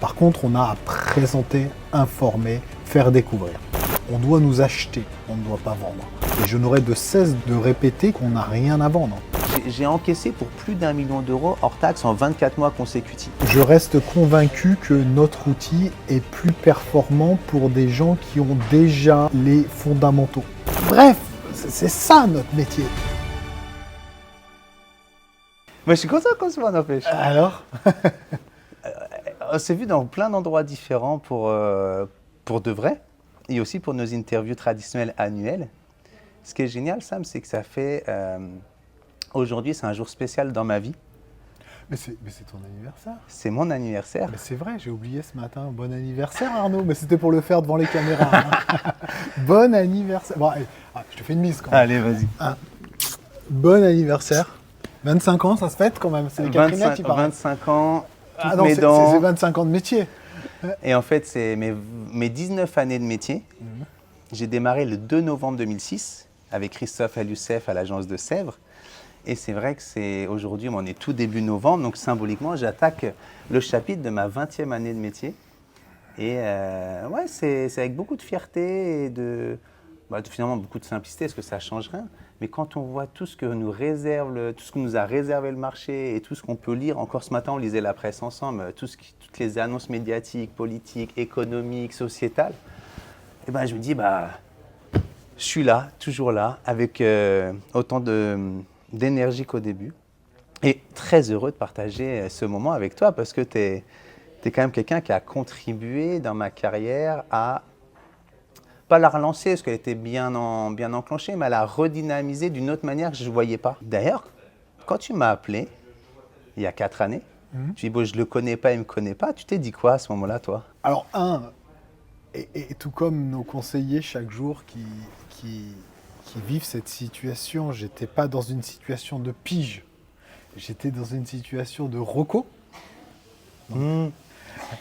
Par contre, on a à présenter, informer, faire découvrir. On doit nous acheter, on ne doit pas vendre. Et je n'aurai de cesse de répéter qu'on n'a rien à vendre. J'ai encaissé pour plus d'1 million d'euros hors taxe en 24 mois consécutifs. Je reste convaincu que notre outil est plus performant pour des gens qui ont déjà les fondamentaux. Bref, c'est ça notre métier. Moi, je suis content qu'on se voit, n'empêche. Alors? On s'est vu dans plein d'endroits différents pour de vrai et aussi pour nos interviews traditionnelles annuelles. Ce qui est génial, Sam, c'est que ça fait... Aujourd'hui, c'est un jour spécial dans ma vie. Mais c'est ton anniversaire. C'est mon anniversaire. Mais c'est vrai, j'ai oublié ce matin. Bon anniversaire Arnaud, mais c'était pour le faire devant les caméras. Hein. Bon anniversaire. Bon, allez, je te fais une mise quand même. Allez, vas-y. Bon anniversaire. 25 ans, ça se fête quand même. C'est les Catherine qui parlent. 25 ans, toutes ah non, mes c'est dents. 25 ans de métier. Et en fait, c'est mes 19 années de métier. J'ai démarré le 2 novembre 2006 avec Christophe Al-Youssef à l'agence de Sèvres. Et c'est vrai que c'est aujourd'hui, on est tout début novembre, donc symboliquement, j'attaque le chapitre de ma 20e année de métier. Et ouais, c'est avec beaucoup de fierté et finalement beaucoup de simplicité, parce que ça ne change rien. Mais quand on voit tout ce que nous réserve, tout ce que nous a réservé le marché et tout ce qu'on peut lire, encore ce matin, on lisait la presse ensemble, toutes les annonces médiatiques, politiques, économiques, sociétales, et je me dis, je suis là, toujours là, avec autant d'énergie qu'au début. Et très heureux de partager ce moment avec toi parce que tu es quand même quelqu'un qui a contribué dans ma carrière à, pas la relancer parce qu'elle était bien enclenchée, mais à la redynamiser d'une autre manière que je ne voyais pas. D'ailleurs, quand tu m'as appelé, il y a 4 années, tu dis, bon, je ne le connais pas, il ne me connaît pas, tu t'es dit quoi à ce moment-là, toi? Alors, et tout comme nos conseillers chaque jour qui vivent cette situation, j'étais pas dans une situation de pige, j'étais dans une situation de reco.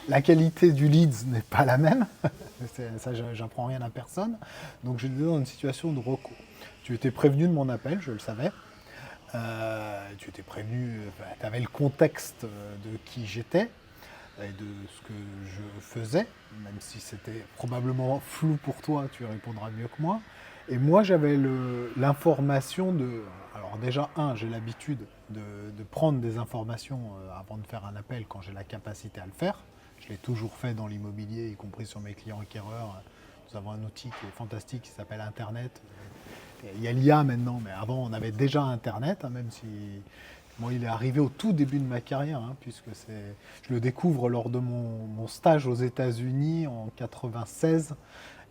La qualité du leads n'est pas la même, ça j'apprends rien à personne, donc j'étais dans une situation de reco. Tu étais prévenu de mon appel, je le savais, tu étais prévenu, tu avais le contexte de qui j'étais et de ce que je faisais, même si c'était probablement flou pour toi, tu répondras mieux que moi. Et moi, j'avais l'information de... Alors déjà, j'ai l'habitude de prendre des informations avant de faire un appel quand j'ai la capacité à le faire. Je l'ai toujours fait dans l'immobilier, y compris sur mes clients acquéreurs. Nous avons un outil qui est fantastique qui s'appelle Internet. Il y a l'IA maintenant, mais avant, on avait déjà Internet, même si... Moi, il est arrivé au tout début de ma carrière, puisque je le découvre lors de mon stage aux États-Unis en 96.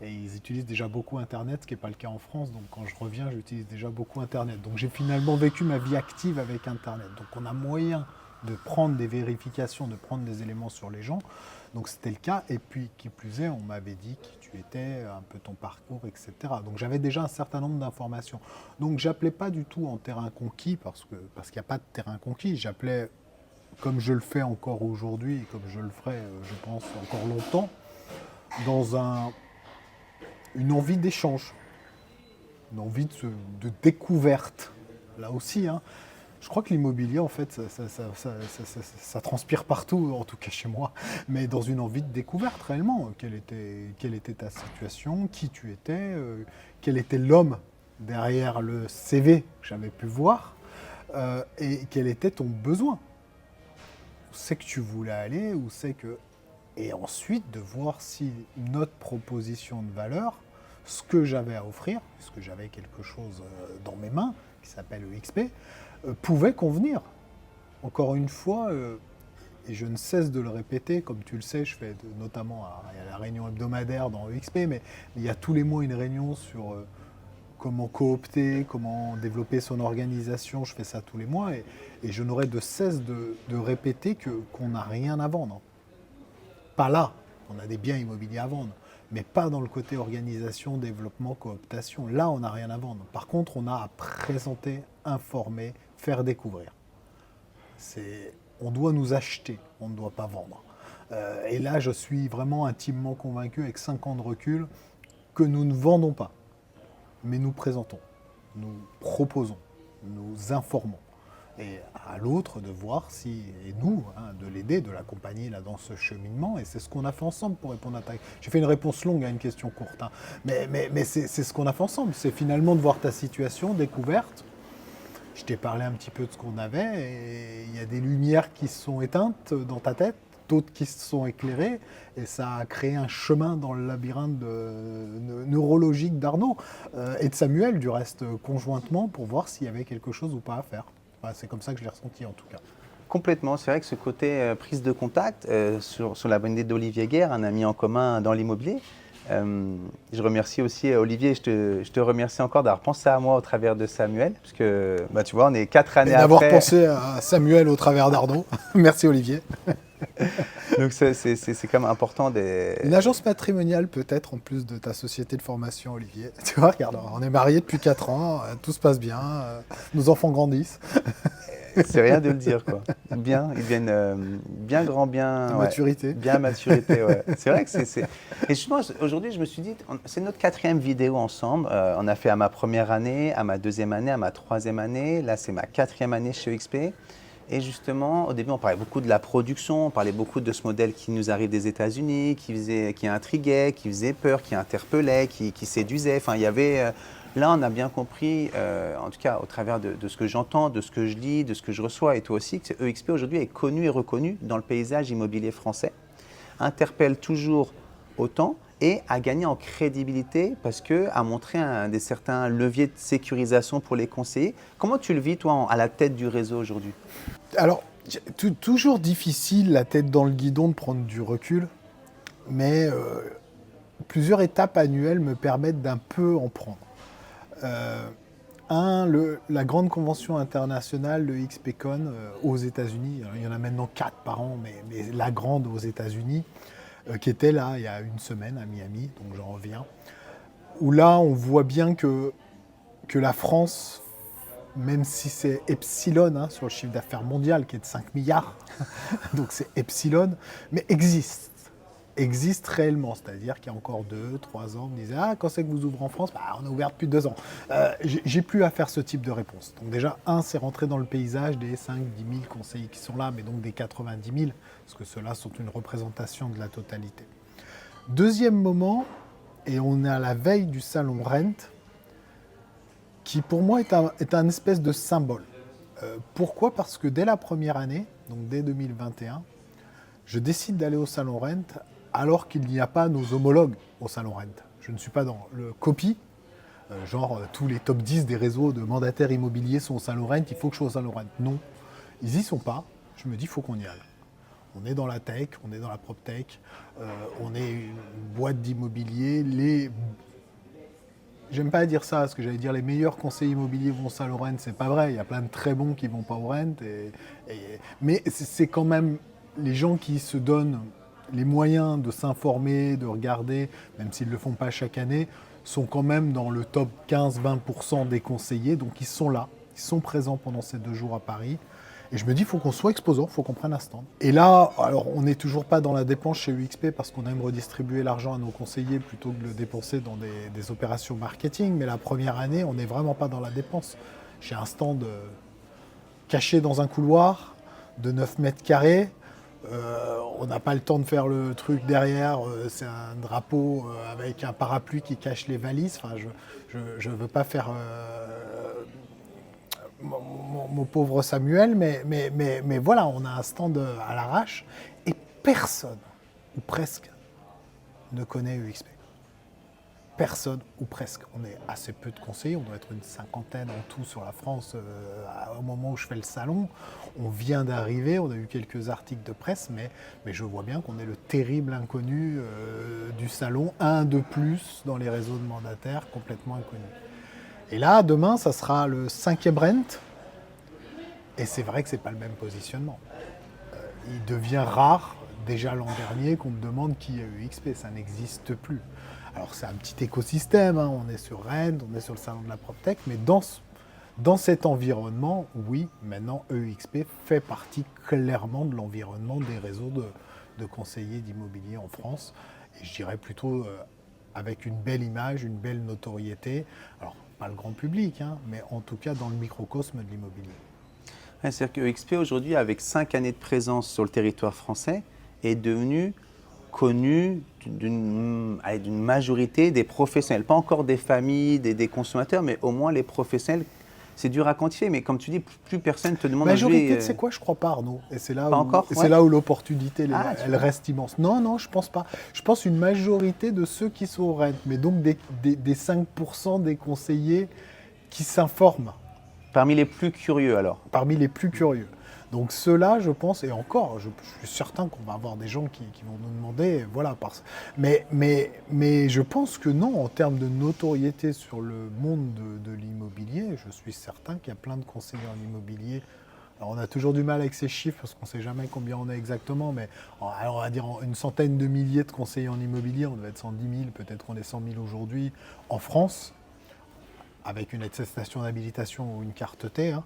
Et ils utilisent déjà beaucoup Internet, ce qui n'est pas le cas en France. Donc quand je reviens, j'utilise déjà beaucoup Internet. Donc j'ai finalement vécu ma vie active avec Internet. Donc on a moyen de prendre des vérifications, de prendre des éléments sur les gens. Donc c'était le cas. Et puis qui plus est, on m'avait dit qui tu étais, un peu ton parcours, etc. Donc j'avais déjà un certain nombre d'informations. Donc j'appelais pas du tout en terrain conquis, parce qu'il n'y a pas de terrain conquis. J'appelais, comme je le fais encore aujourd'hui, et comme je le ferai, je pense, encore longtemps, dans une envie d'échange, une envie de découverte. Là aussi, je crois que l'immobilier, en fait, ça transpire partout, en tout cas chez moi, mais dans une envie de découverte réellement. Quelle était ta situation, qui tu étais, quel était l'homme derrière le CV que j'avais pu voir, et quel était ton besoin. Où c'est que tu voulais aller, où c'est que... Et ensuite, de voir si notre proposition de valeur, ce que j'avais à offrir, puisque j'avais quelque chose dans mes mains, qui s'appelle EXP, pouvait convenir. Encore une fois, et je ne cesse de le répéter, comme tu le sais, je fais notamment il y a la réunion hebdomadaire dans EXP, mais il y a tous les mois une réunion sur comment coopter, comment développer son organisation, je fais ça tous les mois, et je n'aurai de cesse de répéter qu'on n'a rien à vendre. Pas là, on a des biens immobiliers à vendre, mais pas dans le côté organisation, développement, cooptation. Là, on n'a rien à vendre. Par contre, on a à présenter, informer, faire découvrir. On doit nous acheter, on ne doit pas vendre. Et là, je suis vraiment intimement convaincu, avec 5 ans de recul, que nous ne vendons pas, mais nous présentons, nous proposons, nous informons. Et à l'autre de voir si, et nous, de l'aider, de l'accompagner là dans ce cheminement. Et c'est ce qu'on a fait ensemble pour répondre à ta... J'ai fait une réponse longue à une question courte, mais c'est ce qu'on a fait ensemble. C'est finalement de voir ta situation découverte. Je t'ai parlé un petit peu de ce qu'on avait, et il y a des lumières qui se sont éteintes dans ta tête, d'autres qui se sont éclairées, et ça a créé un chemin dans le labyrinthe neurologique d'Arnaud et de Samuel, du reste, conjointement, pour voir s'il y avait quelque chose ou pas à faire. Enfin, c'est comme ça que je l'ai ressenti, en tout cas. Complètement. C'est vrai que ce côté prise de contact, sur la bonne idée d'Olivier Guerre, un ami en commun dans l'immobilier, je remercie aussi Olivier, je te remercie encore d'avoir pensé à moi au travers de Samuel, parce que tu vois, on est 4 années Et d'avoir après. pensé à Samuel au travers d'Arnaud. Merci Olivier. Donc c'est quand même important Une agence patrimoniale peut-être en plus de ta société de formation, Olivier. Tu vois, regarde, on est mariés depuis 4 ans, tout se passe bien, nos enfants grandissent. C'est rien de le dire, quoi. Bien, ils deviennent bien grands, bien... Maturité. Bien maturité, ouais. C'est vrai que c'est... Et justement, aujourd'hui, je me suis dit, c'est notre 4e vidéo ensemble. On a fait à ma première année, à ma 2e année, à ma 3e année. Là, c'est ma 4e année chez EXP. Et justement, au début, on parlait beaucoup de la production, on parlait beaucoup de ce modèle qui nous arrive des États-Unis, qui intriguait, qui faisait peur, qui interpellait, qui séduisait. Enfin, il y avait... Là, on a bien compris, en tout cas au travers de ce que j'entends, de ce que je lis, de ce que je reçois et toi aussi, que EXP aujourd'hui est connu et reconnu dans le paysage immobilier français, interpelle toujours autant et a gagné en crédibilité parce qu'a montré certains leviers de sécurisation pour les conseillers. Comment tu le vis, toi, à la tête du réseau aujourd'hui? Alors, toujours difficile, la tête dans le guidon, de prendre du recul, mais plusieurs étapes annuelles me permettent d'un peu en prendre. La grande convention internationale, le XPCon aux États-Unis, il y en a maintenant 4 par an, mais la grande aux États-Unis, qui était là il y a une semaine à Miami, donc j'en reviens, où là on voit bien que la France, même si c'est epsilon sur le chiffre d'affaires mondial qui est de 5 milliards, donc c'est epsilon, mais existe réellement, c'est-à-dire qu'il y a encore 2-3 ans, on me disait « Ah, quand c'est que vous ouvrez en France ?» On a ouvert depuis 2 ans. J'ai plus à faire ce type de réponse. Donc déjà, c'est rentrer dans le paysage des 5-10 000 conseillers qui sont là, mais donc des 90 000, parce que ceux-là sont une représentation de la totalité. Deuxième moment, et on est à la veille du salon Rent, qui pour moi est un espèce de symbole. Pourquoi ? Parce que dès la première année, donc dès 2021, je décide d'aller au salon Rent alors qu'il n'y a pas nos homologues au salon Rent. Je ne suis pas dans le copy, tous les top 10 des réseaux de mandataires immobiliers sont au salon Rent, il faut que je sois au salon Rent. Non, ils n'y sont pas. Je me dis, il faut qu'on y aille. On est dans la tech, on est dans la PropTech, on est une boîte d'immobilier. J'aime pas dire ça, parce que j'allais dire les meilleurs conseillers immobiliers vont au salon Rent, c'est pas vrai. Il y a plein de très bons qui vont pas au Rent. Mais c'est quand même les gens qui se donnent les moyens de s'informer, de regarder, même s'ils ne le font pas chaque année, sont quand même dans le top 15-20% des conseillers. Donc ils sont là, ils sont présents pendant ces 2 jours à Paris. Et je me dis, il faut qu'on soit exposant, il faut qu'on prenne un stand. Et là, alors on n'est toujours pas dans la dépense chez UXP parce qu'on aime redistribuer l'argent à nos conseillers plutôt que de le dépenser dans des opérations marketing. Mais la première année, on n'est vraiment pas dans la dépense. J'ai un stand caché dans un couloir de 9 mètres carrés. On n'a pas le temps de faire le truc derrière, c'est un drapeau avec un parapluie qui cache les valises. Enfin, je ne veux pas faire mon pauvre Samuel, mais voilà, on a un stand à l'arrache et personne, ou presque, ne connaît UXP. Personne, ou presque. On est assez peu de conseillers, on doit être une 50aine en tout sur la France au moment où je fais le salon. On vient d'arriver, on a eu quelques articles de presse, mais je vois bien qu'on est le terrible inconnu du salon, un de plus dans les réseaux de mandataires, complètement inconnu. Et là, demain, ça sera le 5e Rent, et c'est vrai que c'est pas le même positionnement. Il devient rare, déjà l'an dernier, qu'on me demande qui est UXP, ça n'existe plus. Alors c'est un petit écosystème, on est sur Rennes, on est sur le salon de la PropTech, mais dans cet environnement, oui, maintenant EXP fait partie clairement de l'environnement des réseaux de conseillers d'immobilier en France, et je dirais plutôt avec une belle image, une belle notoriété, alors pas le grand public, mais en tout cas dans le microcosme de l'immobilier. Ouais, c'est-à-dire que XP aujourd'hui, avec 5 années de présence sur le territoire français, est devenu connu d'une majorité des professionnels. Pas encore des familles, des consommateurs, mais au moins les professionnels. C'est dur à quantifier, mais comme tu dis, plus personne te demande Majorité, aujourd'hui. tu sais quoi, je crois pas, Arnaud. Et c'est là Pas où, encore, et ouais. c'est là où l'opportunité, Ah, tu elle vois. reste immense. Non, non, je pense pas. Je pense une majorité de ceux qui sont au rent, mais donc des 5% des conseillers qui s'informent, Parmi les plus curieux alors. parmi les plus curieux. Donc ceux-là, je pense, et encore, je suis certain qu'on va avoir des gens qui vont nous demander, voilà. Mais je pense que non, en termes de notoriété sur le monde de l'immobilier, je suis certain qu'il y a plein de conseillers en immobilier. Alors on a toujours du mal avec ces chiffres parce qu'on ne sait jamais combien on est exactement, mais alors on va dire une centaine de milliers de conseillers en immobilier, on doit être 110 000, peut-être on est 100 000 aujourd'hui en France, avec une attestation d'habilitation ou une carte T. Hein.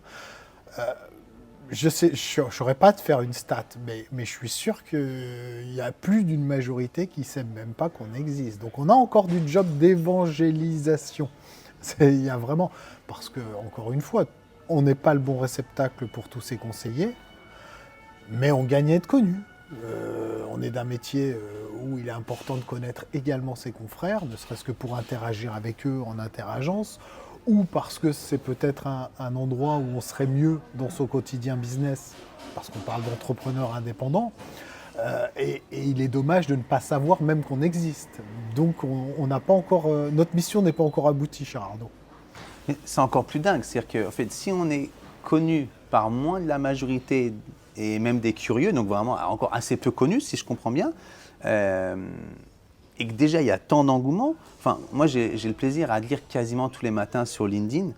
Je ne saurais pas te faire une stat, mais je suis sûr qu'il y a plus d'une majorité qui ne sait même pas qu'on existe. Donc on a encore du job d'évangélisation. Il y a vraiment... Parce que, encore une fois, on n'est pas le bon réceptacle pour tous ces conseillers, mais on gagne à être connu. On est d'un métier où il est important de connaître également ses confrères, ne serait-ce que pour interagir avec eux en interagence, ou parce que c'est peut-être un endroit où on serait mieux dans son quotidien business, parce qu'on parle d'entrepreneurs indépendants. Et il est dommage de ne pas savoir même qu'on existe. Donc on n'a pas encore, notre mission n'est pas encore aboutie, cher Arnaud. Mais c'est encore plus dingue. C'est-à-dire qu'en fait, si on est connu par moins de la majorité et même des curieux, donc vraiment encore assez peu connus, si je comprends bien, et que déjà il y a tant d'engouement, enfin, moi j'ai le plaisir à lire quasiment tous les matins sur LinkedIn.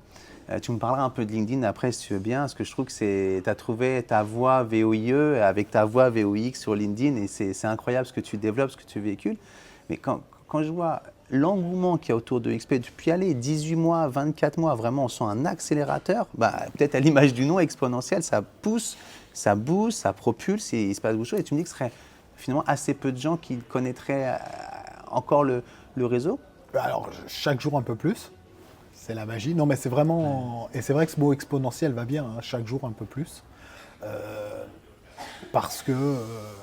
Tu me parleras un peu de LinkedIn après si tu veux bien, parce que je trouve que tu as trouvé ta voix VOIE avec ta voix VOIX sur LinkedIn et c'est incroyable ce que tu développes, ce que tu véhicules. Mais quand je vois l'engouement qu'il y a autour de XP depuis 18 mois, 24 mois, vraiment on sent un accélérateur, bah, peut-être à l'image du nom exponentiel, ça pousse, ça booste, ça propulse et il se passe beaucoup de choses. Et tu me dis que ce serait finalement assez peu de gens qui connaîtraient encore le réseau. Alors chaque jour un peu plus. C'est la magie. Non, mais c'est vraiment... Et c'est vrai que ce mot exponentiel va bien, hein, chaque jour un peu plus. Parce que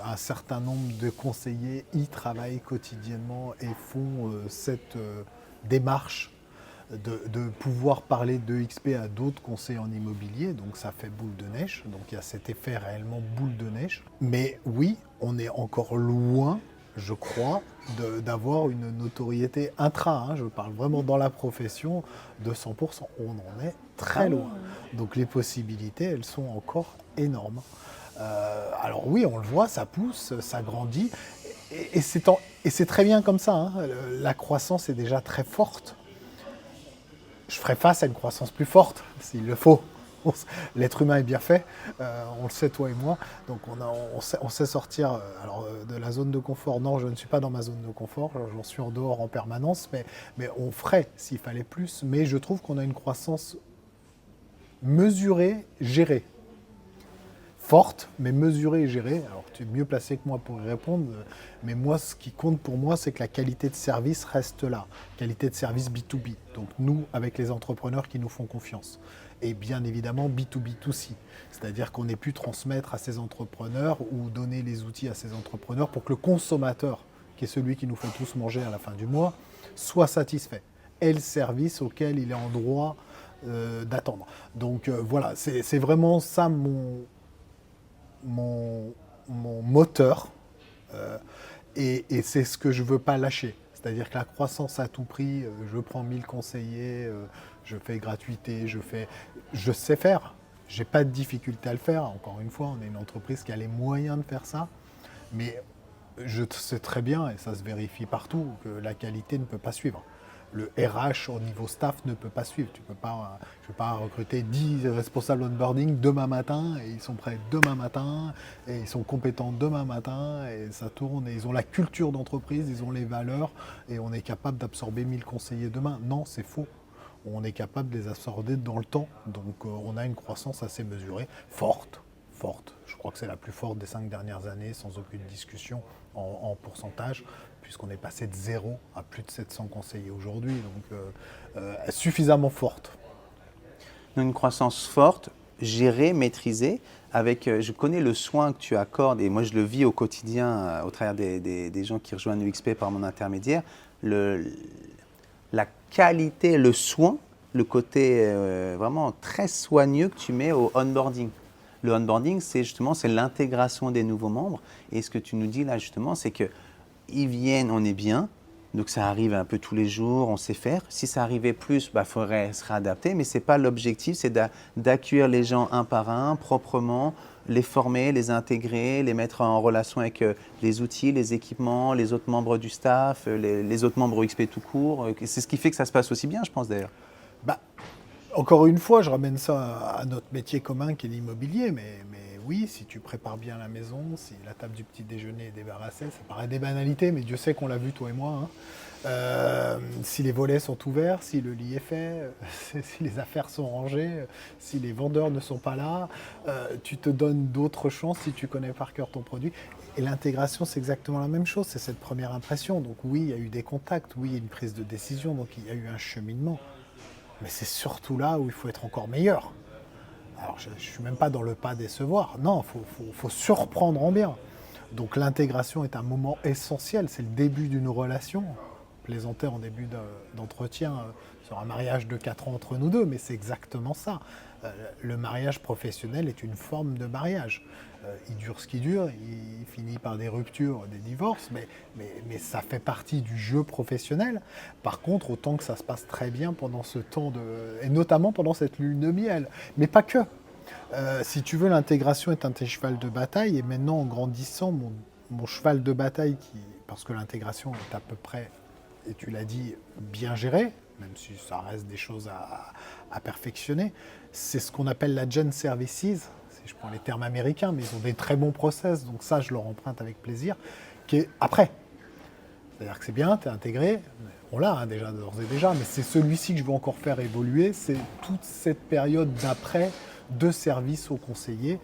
un certain nombre de conseillers y travaillent quotidiennement et font cette démarche de pouvoir parler de XP à d'autres conseillers en immobilier. Donc ça fait boule de neige. Donc il y a cet effet réellement boule de neige. Mais oui, on est encore loin, je crois, d'avoir une notoriété intra, hein, je parle vraiment dans la profession, de 100%. On en est très loin. Donc les possibilités, elles sont encore énormes. Alors oui, on le voit, ça pousse, ça grandit, et c'est très bien comme ça. Hein. La croissance est déjà très forte. Je ferai face à une croissance plus forte, s'il le faut. L'être humain est bien fait, on le sait toi et moi, donc on sait sortir de la zone de confort. Non, je ne suis pas dans ma zone de confort, j'en suis en dehors en permanence, mais on ferait s'il fallait plus. Mais je trouve qu'on a une croissance mesurée, gérée. Forte, mais mesurée et gérée. Alors tu es mieux placé que moi pour y répondre, mais moi ce qui compte pour moi c'est que la qualité de service reste là, qualité de service B2B, donc nous avec les entrepreneurs qui nous font confiance. Et bien évidemment B2B2C, c'est-à-dire qu'on ait pu transmettre à ces entrepreneurs ou donner les outils à ces entrepreneurs pour que le consommateur, qui est celui qui nous fait tous manger à la fin du mois, soit satisfait, ait le service auquel il est en droit d'attendre. Donc voilà, c'est vraiment ça mon moteur et c'est ce que je ne veux pas lâcher. C'est-à-dire que la croissance à tout prix, je prends 1000 conseillers, je fais gratuité, je sais faire. Je n'ai pas de difficulté à le faire. Encore une fois, on est une entreprise qui a les moyens de faire ça. Mais je sais très bien, et ça se vérifie partout, que la qualité ne peut pas suivre. Le RH au niveau staff ne peut pas suivre. Je ne peux pas recruter 10 responsables onboarding demain matin, et ils sont prêts demain matin, et ils sont compétents demain matin, et ça tourne, et ils ont la culture d'entreprise, ils ont les valeurs, et on est capable d'absorber 1000 conseillers demain. Non, c'est faux. On est capable de les absorber dans le temps. Donc on a une croissance assez mesurée, forte. Je crois que c'est la plus forte des 5 dernières années, sans aucune discussion en pourcentage, puisqu'on est passé de 0 à plus de 700 conseillers aujourd'hui, donc suffisamment forte. Donc une croissance forte, gérer, maîtriser. Je connais le soin que tu accordes, et moi je le vis au quotidien au travers des gens qui rejoignent UXP par mon intermédiaire. La qualité, le soin, le côté vraiment très soigneux que tu mets au onboarding. Le onboarding, c'est l'intégration des nouveaux membres. Et ce que tu nous dis là, justement, c'est qu'ils viennent, on est bien. Donc ça arrive un peu tous les jours, on sait faire. Si ça arrivait plus, il faudrait se réadapter. Mais ce n'est pas l'objectif, c'est d'accueillir les gens un par un, proprement, les former, les intégrer, les mettre en relation avec les outils, les équipements, les autres membres du staff, les autres membres UXP tout court. C'est ce qui fait que ça se passe aussi bien, je pense d'ailleurs. Bah, encore une fois, je ramène ça à notre métier commun qui est l'immobilier, mais oui, si tu prépares bien la maison, si la table du petit déjeuner est débarrassée, ça paraît des banalités, mais Dieu sait qu'on l'a vu, toi et moi. Si les volets sont ouverts, si le lit est fait, si les affaires sont rangées, si les vendeurs ne sont pas là, tu te donnes d'autres chances si tu connais par cœur ton produit. Et l'intégration, c'est exactement la même chose, c'est cette première impression. Donc oui, il y a eu des contacts, oui, il y a une prise de décision, donc il y a eu un cheminement. Mais c'est surtout là où il faut être encore meilleur. Alors, je ne suis même pas dans le pas décevoir. Non, il faut surprendre en bien. Donc, l'intégration est un moment essentiel. C'est le début d'une relation. Plaisanter en début d'entretien sur un mariage de 4 ans entre nous deux, mais c'est exactement ça. Le mariage professionnel est une forme de mariage. Il dure ce qui dure, il finit par des ruptures, des divorces, mais ça fait partie du jeu professionnel. Par contre, autant que ça se passe très bien pendant ce temps et notamment pendant cette lune de miel, mais pas que. Si tu veux, l'intégration est un de tes chevals de bataille, et maintenant, en grandissant, mon cheval de bataille, parce que l'intégration est à peu près, et tu l'as dit, bien gérée, même si ça reste des choses à perfectionner, c'est ce qu'on appelle la Gen Services. Je prends les termes américains, mais ils ont des très bons process, donc ça, je leur emprunte avec plaisir, qui est après. C'est-à-dire que c'est bien, tu es intégré, on l'a déjà, d'ores et déjà, mais c'est celui-ci que je veux encore faire évoluer, c'est toute cette période d'après de service aux conseillers,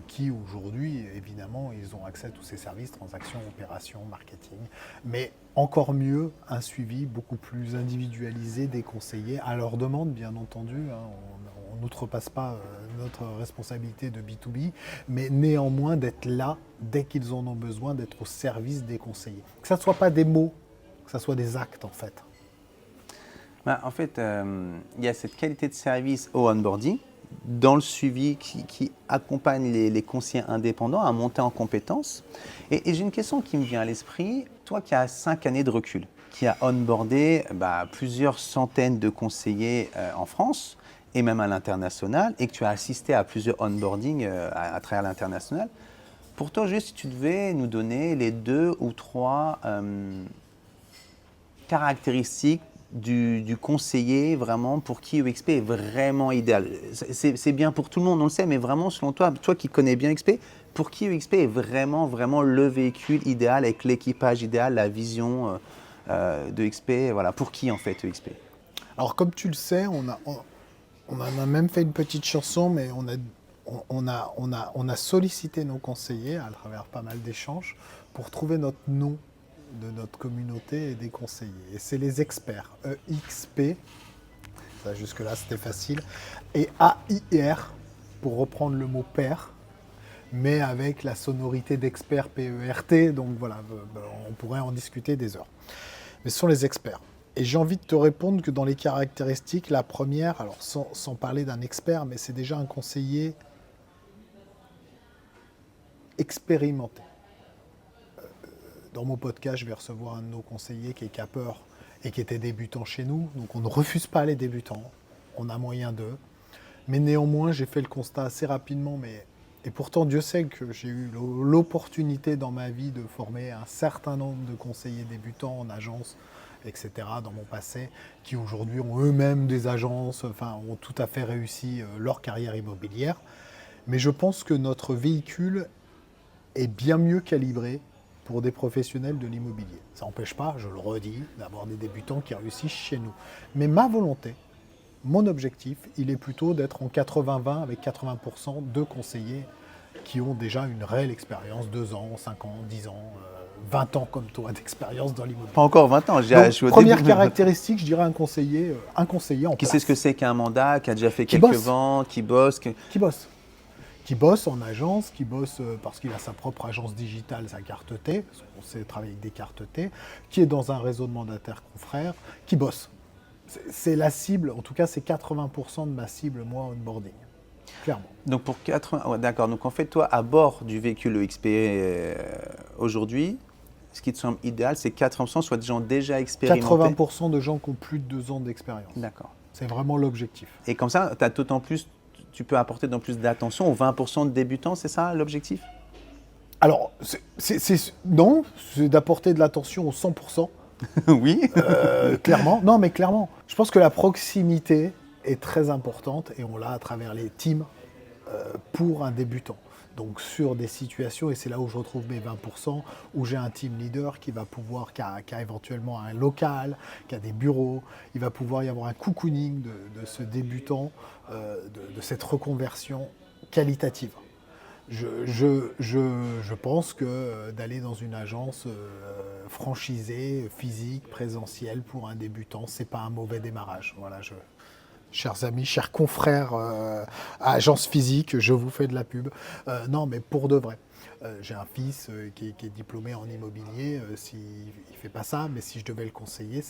qui aujourd'hui, évidemment, ils ont accès à tous ces services, transactions, opérations, marketing, mais encore mieux, un suivi beaucoup plus individualisé des conseillers, à leur demande, bien entendu. On n'outrepasse pas notre responsabilité de B2B, mais néanmoins d'être là, dès qu'ils en ont besoin, d'être au service des conseillers. Que ça ne soit pas des mots, que ça soit des actes, en fait. En fait, il y a cette qualité de service au onboarding, dans le suivi qui accompagne les conseillers indépendants à monter en compétences. Et j'ai une question qui me vient à l'esprit. Toi qui as 5 années de recul, qui a onboardé plusieurs centaines de conseillers en France et même à l'international, et que tu as assisté à plusieurs onboardings à travers l'international, pour toi, juste si tu devais nous donner les 2 ou 3 caractéristiques du conseiller vraiment pour qui UXP est vraiment idéal. C'est bien pour tout le monde, on le sait, mais vraiment selon toi, toi qui connais bien UXP, pour qui UXP est vraiment, vraiment le véhicule idéal avec l'équipage idéal, la vision de UXP, voilà, pour qui en fait UXP? Alors comme tu le sais, on en a même fait une petite chanson, mais on a sollicité nos conseillers à travers pas mal d'échanges pour trouver notre nom de notre communauté et des conseillers. Et c'est les experts, EXP, ça jusque-là c'était facile, et AIR, pour reprendre le mot père, mais avec la sonorité d'expert PERT, donc voilà, on pourrait en discuter des heures. Mais ce sont les experts. Et j'ai envie de te répondre que dans les caractéristiques, la première, alors sans parler d'un expert, mais c'est déjà un conseiller expérimenté. Dans mon podcast, je vais recevoir un de nos conseillers qui est capeur et qui était débutant chez nous. Donc on ne refuse pas les débutants, on a moyen d'eux. Mais néanmoins, j'ai fait le constat assez rapidement. Et pourtant, Dieu sait que j'ai eu l'opportunité dans ma vie de former un certain nombre de conseillers débutants en agence, etc., dans mon passé, qui aujourd'hui ont eux-mêmes des agences, enfin, ont tout à fait réussi leur carrière immobilière. Mais je pense que notre véhicule est bien mieux calibré pour des professionnels de l'immobilier. Ça n'empêche pas, je le redis, d'avoir des débutants qui réussissent chez nous. Mais ma volonté, mon objectif, il est plutôt d'être en 80-20 avec 80% de conseillers qui ont déjà une réelle expérience, 2 ans, 5 ans, 10 ans, 20 ans comme toi d'expérience dans l'immobilier. Pas encore 20 ans, Donc, je suis au première début. caractéristique, je dirais un conseiller en Qui place. sait ce que c'est qu'un mandat, qui a déjà fait Qui quelques bosse. ventes, qui bosse. Qui bosse. Qui bosse en agence, qui bosse parce qu'il a sa propre agence digitale, sa carte T, parce qu'on sait travailler avec des cartes T, qui est dans un réseau de mandataires confrères, qui bosse. C'est la cible, en tout cas c'est 80% de ma cible, moi, onboarding. Clairement. Donc pour 80, ouais, d'accord. Donc en fait, toi, à bord du véhicule EXP aujourd'hui, ce qui te semble idéal, c'est que 80% soient des gens déjà expérimentés. 80% de gens qui ont plus de 2 ans d'expérience. D'accord. C'est vraiment l'objectif. Et comme ça, t'as d'autant plus, tu peux apporter d'autant plus d'attention aux 20% de débutants, c'est ça l'objectif? Alors, non, c'est d'apporter de l'attention aux 100%. Oui. Clairement, non mais clairement. Je pense que la proximité est très importante et on l'a à travers les teams pour un débutant. Donc sur des situations, et c'est là où je retrouve mes 20%, où j'ai un team leader qui va pouvoir, qui a éventuellement un local, qui a des bureaux, il va pouvoir y avoir un cocooning de ce débutant, de cette reconversion qualitative. Je pense que d'aller dans une agence franchisée, physique, présentielle pour un débutant, c'est pas un mauvais démarrage. Voilà, chers amis, chers confrères à agence physique, je vous fais de la pub. Non, mais pour de vrai. J'ai un fils qui est diplômé en immobilier. Il ne fait pas ça, mais si je devais le conseiller,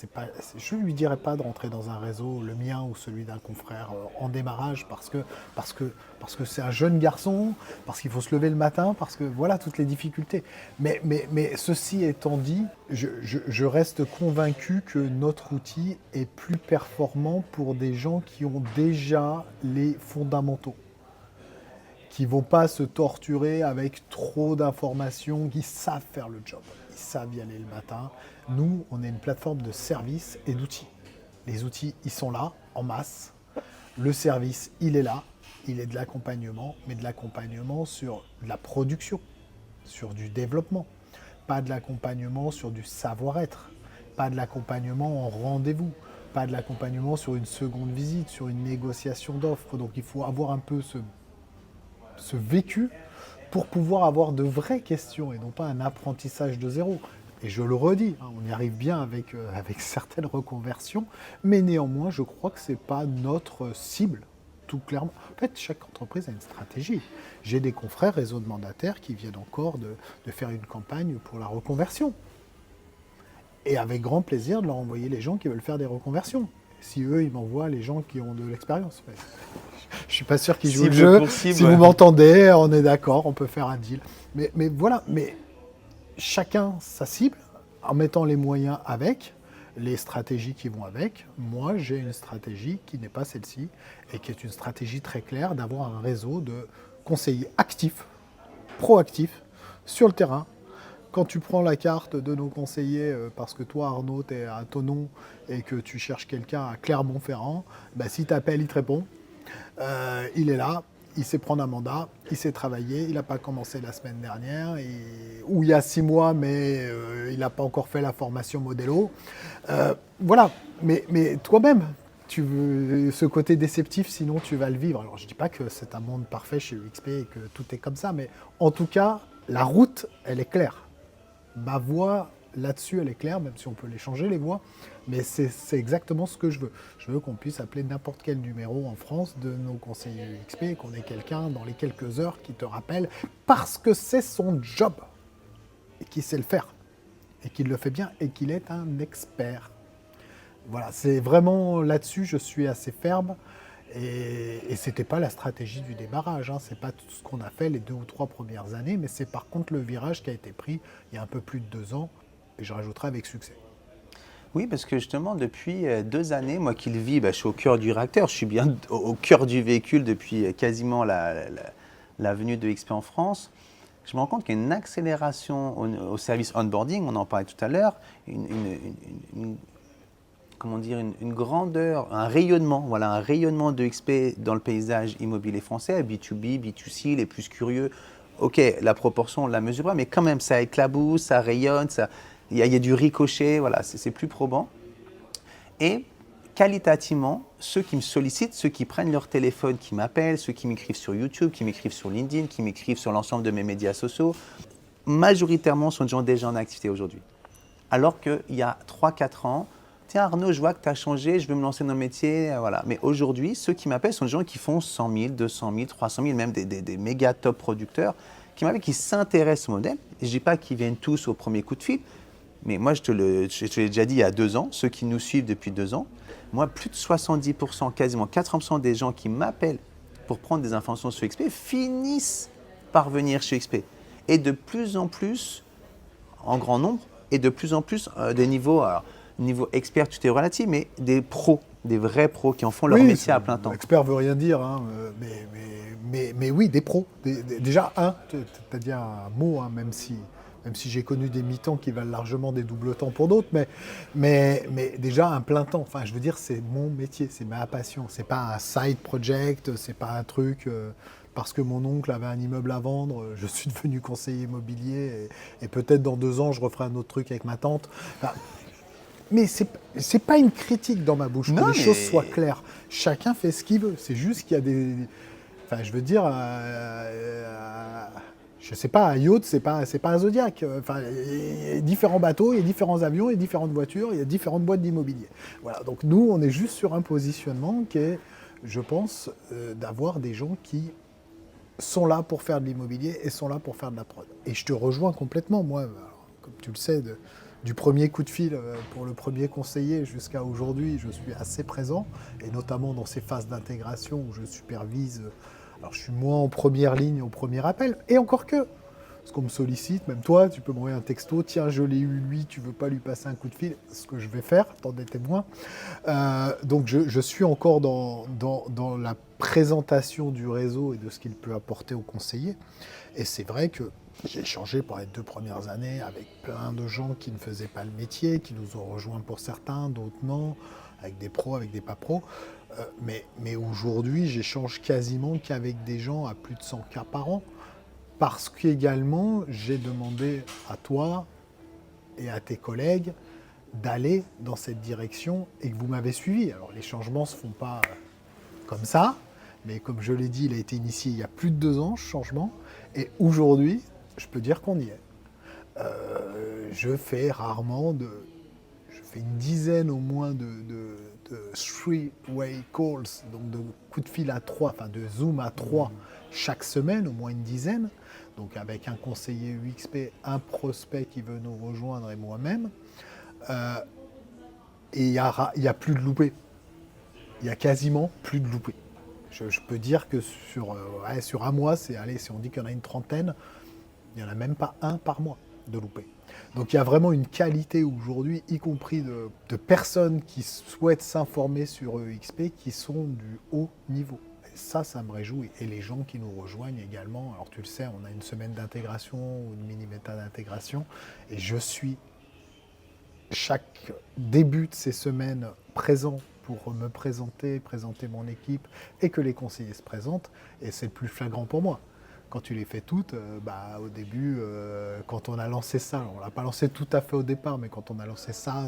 je ne lui dirais pas de rentrer dans un réseau, le mien ou celui d'un confrère, en démarrage, parce que c'est un jeune garçon, parce qu'il faut se lever le matin, parce que voilà toutes les difficultés. Mais ceci étant dit, je reste convaincu que notre outil est plus performant pour des gens qui ont déjà les fondamentaux, qui ne vont pas se torturer avec trop d'informations, qui savent faire le job, ils savent y aller le matin. Nous, on est une plateforme de services et d'outils. Les outils, ils sont là, en masse. Le service, il est là, il est de l'accompagnement, mais de l'accompagnement sur de la production, sur du développement, pas de l'accompagnement sur du savoir-être, pas de l'accompagnement en rendez-vous, pas de l'accompagnement sur une seconde visite, sur une négociation d'offres. Donc il faut avoir un peu ce vécu pour pouvoir avoir de vraies questions et non pas un apprentissage de zéro. Et je le redis, on y arrive bien avec certaines reconversions, mais néanmoins, je crois que ce n'est pas notre cible, tout clairement. En fait, chaque entreprise a une stratégie. J'ai des confrères réseau de mandataires qui viennent encore de faire une campagne pour la reconversion. Et avec grand plaisir de leur envoyer les gens qui veulent faire des reconversions. Si eux, ils m'envoient les gens qui ont de l'expérience. Je suis pas sûr qu'ils jouent le jeu. Si vous m'entendez, on est d'accord, on peut faire un deal. Mais voilà, mais chacun sa cible, en mettant les moyens avec, les stratégies qui vont avec. Moi, j'ai une stratégie qui n'est pas celle-ci, et qui est une stratégie très claire d'avoir un réseau de conseillers actifs, proactifs, sur le terrain. Quand tu prends la carte de nos conseillers, parce que toi, Arnaud, tu es à Thonon et que tu cherches quelqu'un à Clermont-Ferrand, si tu appelles, il te répond. Il est là, il sait prendre un mandat, il sait travailler, il n'a pas commencé la semaine dernière, ou il y a 6 mois, mais il n'a pas encore fait la formation Modelo. Voilà, mais toi-même, tu veux ce côté déceptif, sinon tu vas le vivre. Alors je ne dis pas que c'est un monde parfait chez UXP et que tout est comme ça, mais en tout cas, la route, elle est claire. Ma voix là-dessus, elle est claire, même si on peut les changer, les voix. Mais c'est exactement ce que je veux. Je veux qu'on puisse appeler n'importe quel numéro en France de nos conseillers UXP et qu'on ait quelqu'un dans les quelques heures qui te rappelle parce que c'est son job et qu'il sait le faire et qu'il le fait bien et qu'il est un expert. Voilà, c'est vraiment là-dessus, je suis assez ferme. Et ce n'était pas la stratégie du démarrage, ce n'est pas tout ce qu'on a fait les 2 ou 3 premières années, mais c'est par contre le virage qui a été pris il y a un peu plus de 2 ans, et je rajouterai avec succès. Oui, parce que justement, depuis 2 années, moi qui le vis, je suis au cœur du réacteur, je suis bien au cœur du véhicule depuis quasiment la venue de XP en France. Je me rends compte qu'il y a une accélération au service onboarding, on en parlait tout à l'heure, une grandeur, un rayonnement de XP dans le paysage immobilier français, B2B, B2C, les plus curieux. Ok, la proportion, on ne la mesure pas, mais quand même, ça éclabousse, ça rayonne, il y a du ricochet, voilà, c'est plus probant. Et qualitativement, ceux qui me sollicitent, ceux qui prennent leur téléphone, qui m'appellent, ceux qui m'écrivent sur YouTube, qui m'écrivent sur LinkedIn, qui m'écrivent sur l'ensemble de mes médias sociaux, majoritairement sont déjà en activité aujourd'hui. Alors qu'il y a 3-4 ans, tiens Arnaud, je vois que tu as changé, je veux me lancer dans le métier, voilà. Mais aujourd'hui, ceux qui m'appellent sont des gens qui font 100 000, 200 000, 300 000, même des méga top producteurs qui m'appellent, qui s'intéressent au modèle. Et je ne dis pas qu'ils viennent tous au premier coup de fil, mais moi je te l'ai déjà dit il y a 2 ans, ceux qui nous suivent depuis 2 ans, moi plus de 70%, quasiment 80% des gens qui m'appellent pour prendre des informations sur XP finissent par venir chez XP. Et de plus en plus, en grand nombre, et de plus en plus des niveaux, alors, niveau expert, tout est relatif, mais des pros, des vrais pros qui en font leur métier à plein temps. Expert veut rien dire, hein, mais oui, des pros. Déjà, tu as dit un mot, hein, même si j'ai connu des mi-temps qui valent largement des doubles temps pour d'autres, mais déjà un plein temps. Enfin, je veux dire, c'est mon métier, c'est ma passion. C'est pas un side project, c'est pas un truc parce que mon oncle avait un immeuble à vendre, je suis devenu conseiller immobilier et peut-être dans 2 ans, je referai un autre truc avec ma tante. Enfin, mais c'est pas une critique dans ma bouche, que les choses soient claires. Chacun fait ce qu'il veut. C'est juste qu'il y a des... Enfin, je veux dire... je sais pas, un yacht, c'est pas un Zodiac. Enfin, il y a différents bateaux, il y a différents avions, il y a différentes voitures, il y a différentes boîtes d'immobilier. Voilà, donc nous, on est juste sur un positionnement qui est, je pense, d'avoir des gens qui sont là pour faire de l'immobilier et sont là pour faire de la prod. Et je te rejoins complètement, moi, alors, comme tu le sais, du premier coup de fil pour le premier conseiller jusqu'à aujourd'hui, je suis assez présent, et notamment dans ces phases d'intégration où je supervise. Alors je suis moins en première ligne au premier appel, et encore que, parce qu'on me sollicite, même toi, tu peux m'envoyer un texto, tiens, je l'ai eu lui, tu veux pas lui passer un coup de fil, ce que je vais faire, t'en es témoin. Donc je suis encore dans la présentation du réseau et de ce qu'il peut apporter aux conseillers. Et c'est vrai que j'ai échangé pendant les 2 premières années avec plein de gens qui ne faisaient pas le métier, qui nous ont rejoints pour certains, d'autres non, avec des pros, avec des pas pros. Mais aujourd'hui, j'échange quasiment qu'avec des gens à plus de 100 cas par an, parce qu'également, j'ai demandé à toi et à tes collègues d'aller dans cette direction et que vous m'avez suivi. Alors les changements ne se font pas comme ça, mais comme je l'ai dit, il a été initié il y a plus de 2 ans, ce changement, et aujourd'hui, je peux dire qu'on y est. Je fais une dizaine au moins de three-way calls, donc de coups de fil à 3, enfin de Zoom à 3 chaque semaine, au moins une dizaine, donc avec un conseiller UXP, un prospect qui veut nous rejoindre et moi-même. Et il n'y a plus de loupés. Il y a quasiment plus de loupés. Je peux dire que sur un mois, si on dit qu'il y en a une trentaine, il n'y en a même pas un par mois de loupés. Donc il y a vraiment une qualité aujourd'hui, y compris de personnes qui souhaitent s'informer sur EXP, qui sont du haut niveau. Et ça me réjouit. Et les gens qui nous rejoignent également, alors tu le sais, on a une semaine d'intégration ou une mini-méta d'intégration, et je suis chaque début de ces semaines présent pour me présenter mon équipe et que les conseillers se présentent, et c'est le plus flagrant pour moi. Quand tu les fais toutes, au début, quand on a lancé ça, on ne l'a pas lancé tout à fait au départ, mais quand on a lancé ça,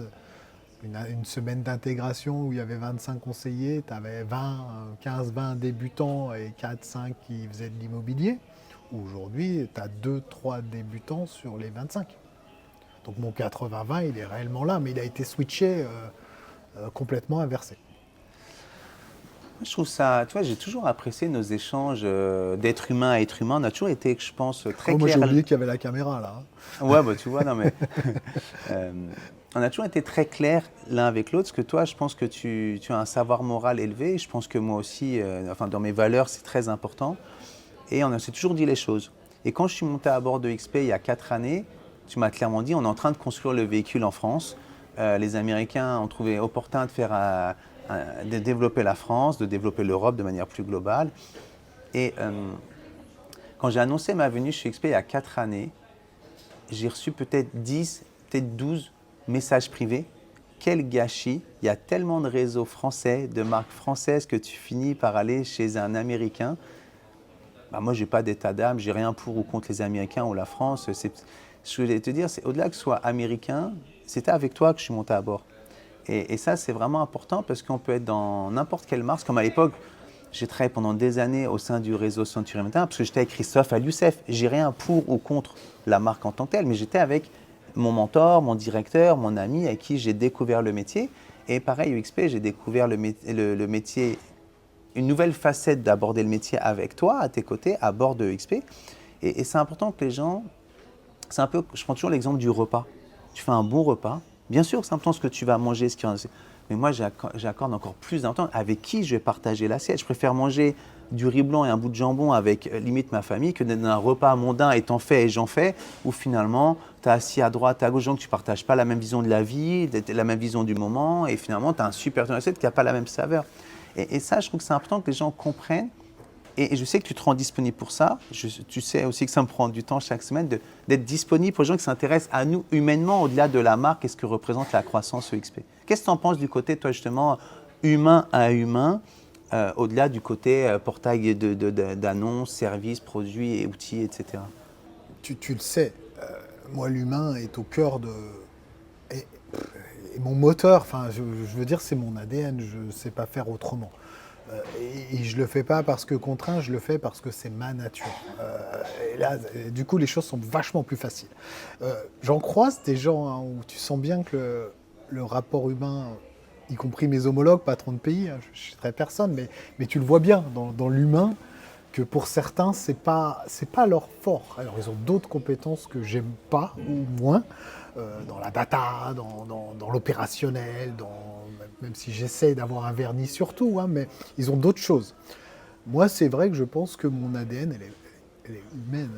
une semaine d'intégration où il y avait 25 conseillers, tu avais 15-20 débutants et 4-5 qui faisaient de l'immobilier. Aujourd'hui, tu as 2-3 débutants sur les 25. Donc mon 80-20, il est réellement là, mais il a été switché complètement inversé. Je trouve ça, tu vois, j'ai toujours apprécié nos échanges d'être humain à être humain. On a toujours été, je pense, très clair. Moi, j'ai oublié qu'il y avait la caméra, là. Ouais, tu vois, non, mais... on a toujours été très clairs l'un avec l'autre, parce que toi, je pense que tu as un savoir moral élevé. Je pense que moi aussi, dans mes valeurs, c'est très important. Et on s'est toujours dit les choses. Et quand je suis monté à bord de XP il y a 4 années, tu m'as clairement dit, on est en train de construire le véhicule en France. Les Américains ont trouvé opportun de développer la France, de développer l'Europe de manière plus globale. Et quand j'ai annoncé ma venue chez XP il y a 4 années, j'ai reçu peut-être 10, peut-être 12 messages privés. Quel gâchis! Il y a tellement de réseaux français, de marques françaises que tu finis par aller chez un Américain. Moi, je n'ai pas d'état d'âme, je n'ai rien pour ou contre les Américains ou la France. Je voulais te dire, c'est au-delà que ce soit américain, c'était avec toi que je suis monté à bord. Et ça, c'est vraiment important parce qu'on peut être dans n'importe quelle marque. Comme à l'époque, J'ai travaillé pendant des années au sein du réseau Century 21 parce que j'étais avec Christophe Al-Youssef. J'ai rien pour ou contre la marque en tant que telle, mais j'étais avec mon mentor, mon directeur, mon ami avec qui j'ai découvert le métier. Et pareil, UXP, j'ai découvert le métier, une nouvelle facette d'aborder le métier avec toi, à tes côtés, à bord de UXP. Et c'est important que les gens, c'est un peu, je prends toujours l'exemple du repas. Tu fais un bon repas, bien sûr que c'est important ce que tu vas manger, mais moi j'accorde encore plus d'importance avec qui je vais partager l'assiette. Je préfère manger du riz blanc et un bout de jambon avec limite ma famille que d'être dans un repas mondain et t'en fais et j'en fais, où finalement tu es assis à droite, à gauche, donc tu ne partages pas la même vision de la vie, la même vision du moment, et finalement tu as un super assiette qui n'a pas la même saveur. Et ça, je trouve que c'est important que les gens comprennent. Et je sais que tu te rends disponible pour ça. Tu sais aussi que ça me prend du temps chaque semaine d'être disponible pour les gens qui s'intéressent à nous humainement, au-delà de la marque et ce que représente la croissance EXP. Qu'est-ce que tu en penses du côté, toi, justement, humain à humain, au-delà du côté portail d'annonces, services, produits et outils, etc. Tu le sais, moi, l'humain est au cœur de... Et mon moteur, enfin, je veux dire, c'est mon ADN, je ne sais pas faire autrement. Et je ne le fais pas parce que contraint, je le fais parce que c'est ma nature. Et là, du coup, les choses sont vachement plus faciles. J'en croise des gens hein, où tu sens bien que le rapport humain, y compris mes homologues, patrons de pays, hein, je ne citerai personne, mais tu le vois bien dans l'humain, que pour certains, c'est pas leur fort. Alors, ils ont d'autres compétences que j'aime pas, ou moins, dans la data, dans l'opérationnel, même si j'essaie d'avoir un vernis sur tout, hein, mais ils ont d'autres choses. Moi, c'est vrai que je pense que mon ADN, elle est humaine.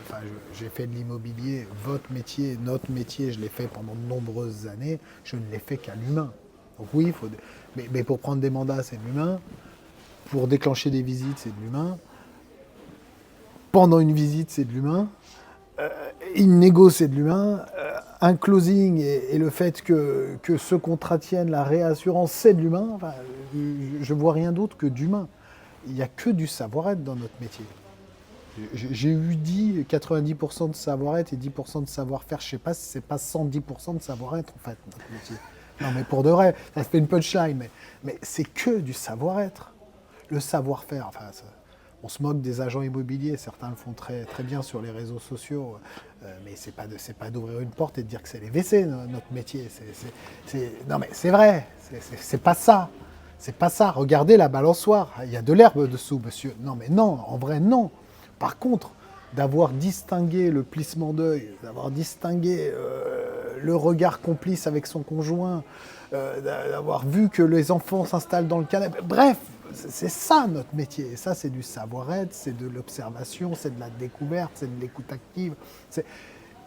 Enfin, j'ai fait de l'immobilier, votre métier, notre métier, je l'ai fait pendant de nombreuses années, je ne l'ai fait qu'à l'humain. Donc oui, il faut, mais pour prendre des mandats, c'est de l'humain. Pour déclencher des visites, c'est de l'humain. Pendant une visite, c'est de l'humain. Une négo, c'est de l'humain. Un closing et le fait que ce contrat tienne, la réassurance, c'est de l'humain. Enfin, je ne vois rien d'autre que d'humain. Il n'y a que du savoir-être dans notre métier. J'ai eu dit 90% de savoir-être et 10% de savoir-faire. Je ne sais pas si ce n'est pas 110% de savoir-être, en fait, notre métier. Non, mais pour de vrai, ça se fait une punchline, mais c'est que du savoir-être. Le savoir-faire, enfin, on se moque des agents immobiliers, certains le font très, très bien sur les réseaux sociaux, mais c'est pas d'ouvrir une porte et de dire que c'est les WC, notre métier. Non mais c'est vrai, c'est pas ça. C'est pas ça. Regardez la balançoire, il y a de l'herbe dessous, monsieur. Non mais non, en vrai non. Par contre, d'avoir distingué le plissement d'œil, d'avoir distingué le regard complice avec son conjoint, d'avoir vu que les enfants s'installent dans le canapé, bref, c'est ça notre métier. Et ça, c'est du savoir-être, c'est de l'observation, c'est de la découverte, c'est de l'écoute active.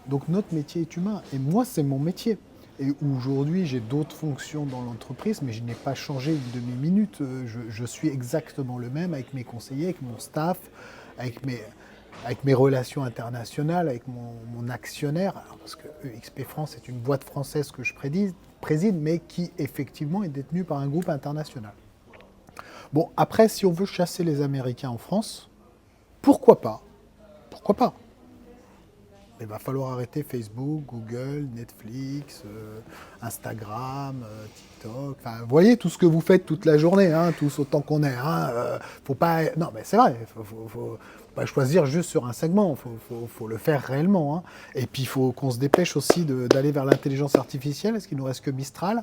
Donc notre métier est humain. Et moi, c'est mon métier. Et aujourd'hui, j'ai d'autres fonctions dans l'entreprise, mais je n'ai pas changé une demi-minute. Je suis exactement le même avec mes conseillers, avec mon staff, avec mes relations internationales, avec mon actionnaire. Alors, parce que EXP France est une boîte française que je préside, mais qui effectivement est détenue par un groupe international. Bon, après, si on veut chasser les Américains en France, pourquoi pas? Pourquoi pas? Il va falloir arrêter Facebook, Google, Netflix, Instagram, TikTok. Enfin, vous voyez tout ce que vous faites toute la journée, hein, tous autant qu'on est. Faut pas. Non, mais c'est vrai. Faut pas choisir juste sur un segment. Faut le faire réellement. Hein. Et puis il faut qu'on se dépêche aussi d'aller vers l'intelligence artificielle. Est-ce qu'il nous reste que Mistral?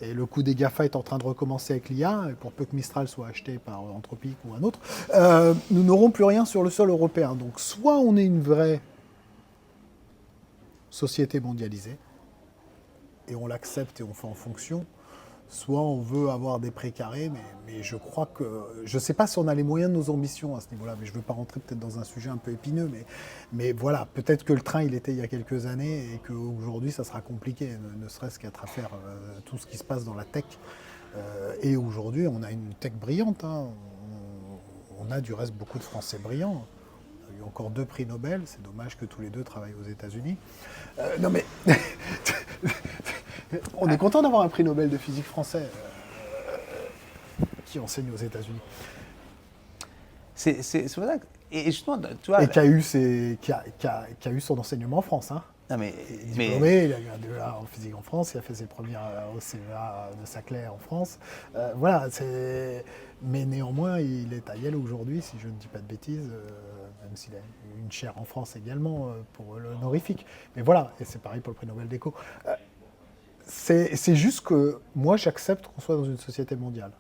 Et le coup des GAFA est en train de recommencer avec l'IA, et pour peu que Mistral soit acheté par Anthropic ou un autre, nous n'aurons plus rien sur le sol européen. Donc soit on est une vraie société mondialisée, et on l'accepte et on fait en fonction, soit on veut avoir des précarés, mais je crois que... Je ne sais pas si on a les moyens de nos ambitions à ce niveau-là, mais je ne veux pas rentrer peut-être dans un sujet un peu épineux, mais voilà, peut-être que le train, il était il y a quelques années, et qu'aujourd'hui, ça sera compliqué, ne serait-ce qu'à travers tout ce qui se passe dans la tech. Et aujourd'hui, on a une tech brillante, hein. On a du reste beaucoup de Français brillants. Il y a eu encore 2 prix Nobel, c'est dommage que tous les 2 travaillent aux États-Unis. Non mais... On est content d'avoir un prix Nobel de physique français qui enseigne aux États-Unis. C'est vrai. Et justement, tu vois, et qui a eu son enseignement en France. Hein. Non, mais, Il est mais diplômé, il a eu un DEA en physique en France, il a fait ses premières au CEA de Saclay en France. Voilà, mais néanmoins, il est à Yale aujourd'hui, si je ne dis pas de bêtises, même s'il a eu une chaire en France également pour l'honorifique. Mais voilà, et c'est pareil pour le prix Nobel d'éco. C'est juste que moi, j'accepte qu'on soit dans une société mondiale.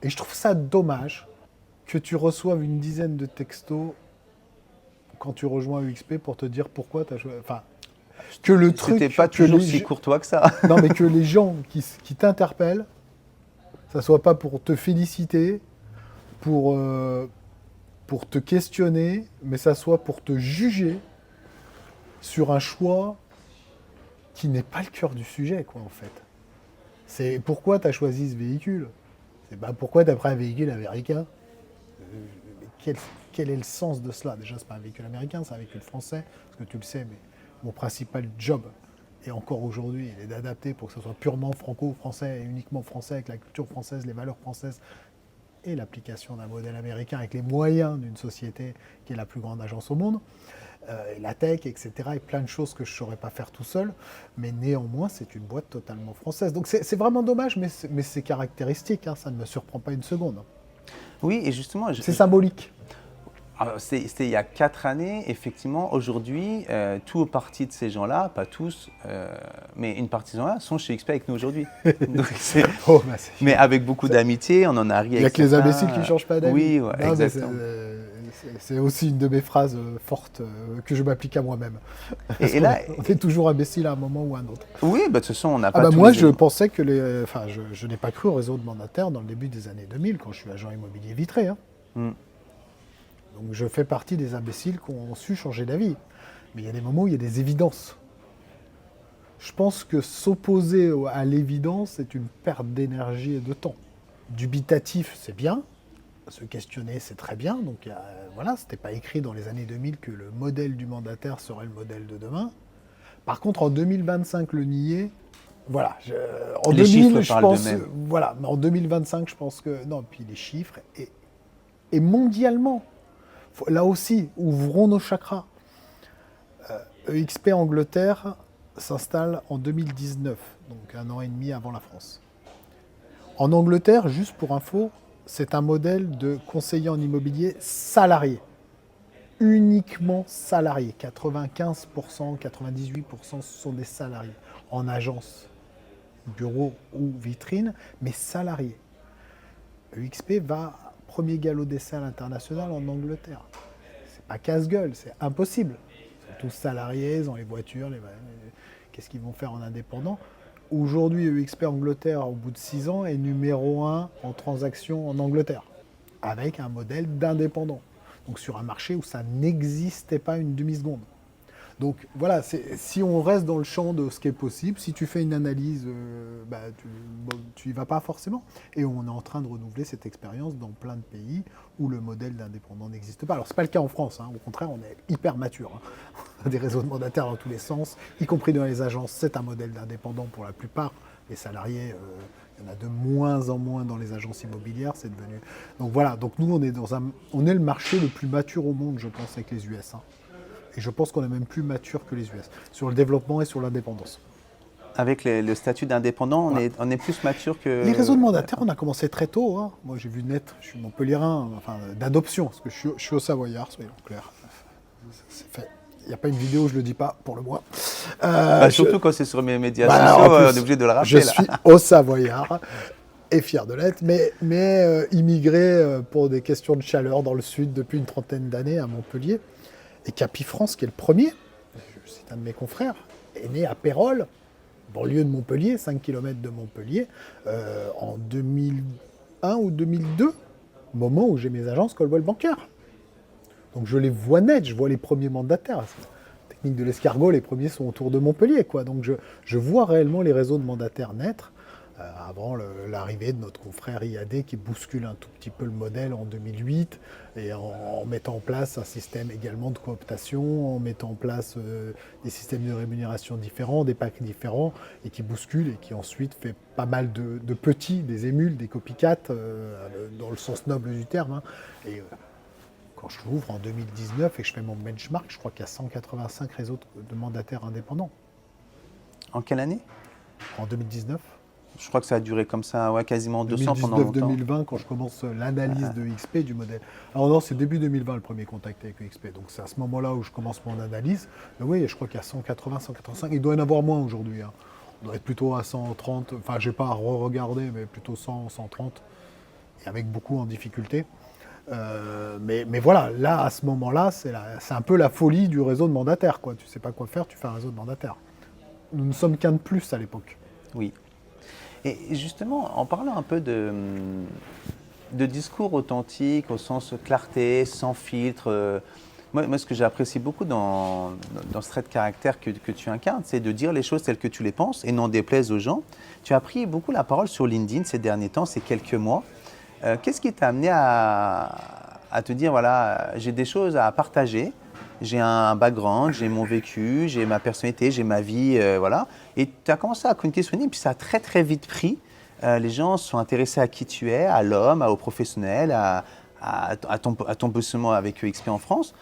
Et je trouve ça dommage que tu reçoives une dizaine de textos quand tu rejoins UXP pour te dire pourquoi tu as choisi. Enfin, que le truc. c'était pas que toujours les si gens- courtois que ça. Non, mais que les gens qui t'interpellent, ça soit pas pour te féliciter, pour te questionner, mais ça soit pour te juger sur un choix qui n'est pas le cœur du sujet, quoi, en fait. C'est pourquoi tu as choisi ce véhicule. C'est pas pourquoi tu as pris un véhicule américain. Mais quel est le sens de cela? Déjà, c'est pas un véhicule américain, c'est un véhicule français, parce que tu le sais, mais mon principal job, et encore aujourd'hui, il est d'adapter pour que ce soit purement franco-français et uniquement français, avec la culture française, les valeurs françaises, et l'application d'un modèle américain avec les moyens d'une société qui est la plus grande agence au monde, et la tech, etc., et plein de choses que je ne saurais pas faire tout seul, mais néanmoins, c'est une boîte totalement française. Donc c'est vraiment dommage, mais c'est caractéristique, hein, ça ne me surprend pas une seconde. Oui, et justement, C'est symbolique. alors, c'était il y a 4 années, effectivement. Aujourd'hui, tout partie de ces gens-là, pas tous, mais une partie de ces gens-là sont chez XP avec nous aujourd'hui. Donc, Oh, bah, mais avec beaucoup d'amitié, on en a ri il n'y a avec que les certains. imbéciles qui ne changent pas d'avis. Oui, ouais, Non, mais exactement. c'est aussi une de mes phrases fortes que je m'applique à moi-même. Et là, On est toujours imbécile à un moment ou à un autre. oui, bah, de toute façon, on n'a Ah pas bah tous moi, les je éléments. pensais que Enfin, je n'ai pas cru au réseau de mandataires dans le début des années 2000, quand je suis agent immobilier vitré. Hein. Mm. Donc je fais partie des imbéciles qui ont su changer d'avis. Mais il y a des moments où il y a des évidences. Je pense que s'opposer à l'évidence, c'est une perte d'énergie et de temps. Dubitatif, c'est bien. Se questionner, c'est très bien. Donc voilà, c'était pas écrit dans les années 2000 que le modèle du mandataire serait le modèle de demain. Par contre, en 2025, le nier, voilà. En Les 2000, chiffres je parlent pense, d'eux-mêmes. voilà. Mais en 2025, je pense que non. Puis les chiffres et mondialement, là aussi, ouvrons nos chakras. EXP Angleterre s'installe en 2019, donc un an et demi avant la France. En Angleterre, juste pour info, c'est un modèle de conseiller en immobilier salarié. Uniquement salariés. 95%, 98% sont des salariés. En agence, bureau ou vitrine, mais salariés. EXP va premier galop d'essai à l'international en Angleterre. C'est pas casse-gueule, c'est impossible. Ils sont tous salariés, ils ont les voitures, qu'est-ce qu'ils vont faire en indépendant? Aujourd'hui, EXP Angleterre, au bout de 6 ans, est numéro 1 en transactions en Angleterre, avec un modèle d'indépendant. Donc sur un marché où ça n'existait pas une demi-seconde. Donc voilà, si on reste dans le champ de ce qui est possible, si tu fais une analyse, tu y vas pas forcément. Et on est en train de renouveler cette expérience dans plein de pays où le modèle d'indépendant n'existe pas. Alors c'est pas le cas en France, hein. Au contraire, on est hyper mature. Hein. On a des réseaux de mandataires dans tous les sens, y compris dans les agences. C'est un modèle d'indépendant pour la plupart. Les salariés, il y en a de moins en moins dans les agences immobilières, c'est devenu. Donc voilà, donc nous on est le marché le plus mature au monde, je pense, avec les US. Hein. Et je pense qu'on est même plus mature que les US, sur le développement et sur l'indépendance. Avec le statut d'indépendant, Ouais. on est plus mature que. Les réseaux de mandataires, on a commencé très tôt. Hein. Moi, j'ai vu naître, je suis montpelliérain, enfin, d'adoption, parce que je suis au Savoyard, soyons clairs. C'est fait. Il n'y a pas une vidéo, je ne le dis pas, pour le moins. Surtout quand c'est sur mes médias Voilà, sociaux, en plus, on est obligé de le rappeler. je là. suis au Savoyard, et fier de l'être, mais immigré pour des questions de chaleur dans le sud depuis une trentaine d'années à Montpellier. Et Capifrance, qui est le premier, c'est un de mes confrères, est né à Pérols, banlieue de Montpellier, 5 km de Montpellier, en 2001 ou 2002, moment où j'ai mes agences Coldwell Banker. Donc je les vois naître, je vois les premiers mandataires. Technique de l'escargot, les premiers sont autour de Montpellier, quoi. Donc je vois réellement les réseaux de mandataires naître, avant l'arrivée de notre confrère IAD qui bouscule un tout petit peu le modèle en 2008, et en mettant en place un système également de cooptation, en mettant en place des systèmes de rémunération différents, des packs différents, et qui bouscule et qui ensuite fait pas mal de petits, des émules, des copycats, dans le sens noble du terme. Hein. Et quand je l'ouvre en 2019 et que je fais mon benchmark, je crois qu'il y a 185 réseaux de mandataires indépendants. En quelle année? En 2019. Je crois que ça a duré comme ça, ouais, quasiment 200 pendant longtemps. 2019-2020, quand je commence l'analyse de XP du modèle. Alors non, c'est début 2020 le premier contact avec XP. Donc c'est à ce moment-là où je commence mon analyse. Mais oui, je crois qu'il y a 180, 185. Il doit y en avoir moins aujourd'hui. On doit être plutôt à 130. Enfin, je n'ai pas à re-regarder, mais plutôt 100, 130. Et avec beaucoup en difficulté. Mais voilà, là, à ce moment-là, c'est un peu la folie du réseau de mandataires, quoi. Tu sais pas quoi faire, tu fais un réseau de mandataires. Nous ne sommes qu'un de plus à l'époque. Oui. Et justement, en parlant un peu de discours authentique, au sens clarté, sans filtre, moi, ce que j'apprécie beaucoup dans ce trait de caractère que tu incarnes, c'est de dire les choses telles que tu les penses et n'en déplaise aux gens. Tu as pris beaucoup la parole sur LinkedIn ces derniers temps, ces quelques mois. Qu'est-ce qui t'a amené à te dire, voilà, j'ai des choses à partager, j'ai un background, j'ai mon vécu, j'ai ma personnalité, j'ai ma vie, voilà. Et tu as commencé à communiquer sur LinkedIn, puis ça a très très vite pris. Les gens se sont intéressés à qui tu es, à l'homme, au professionnel, à ton positionnement avec XP en France.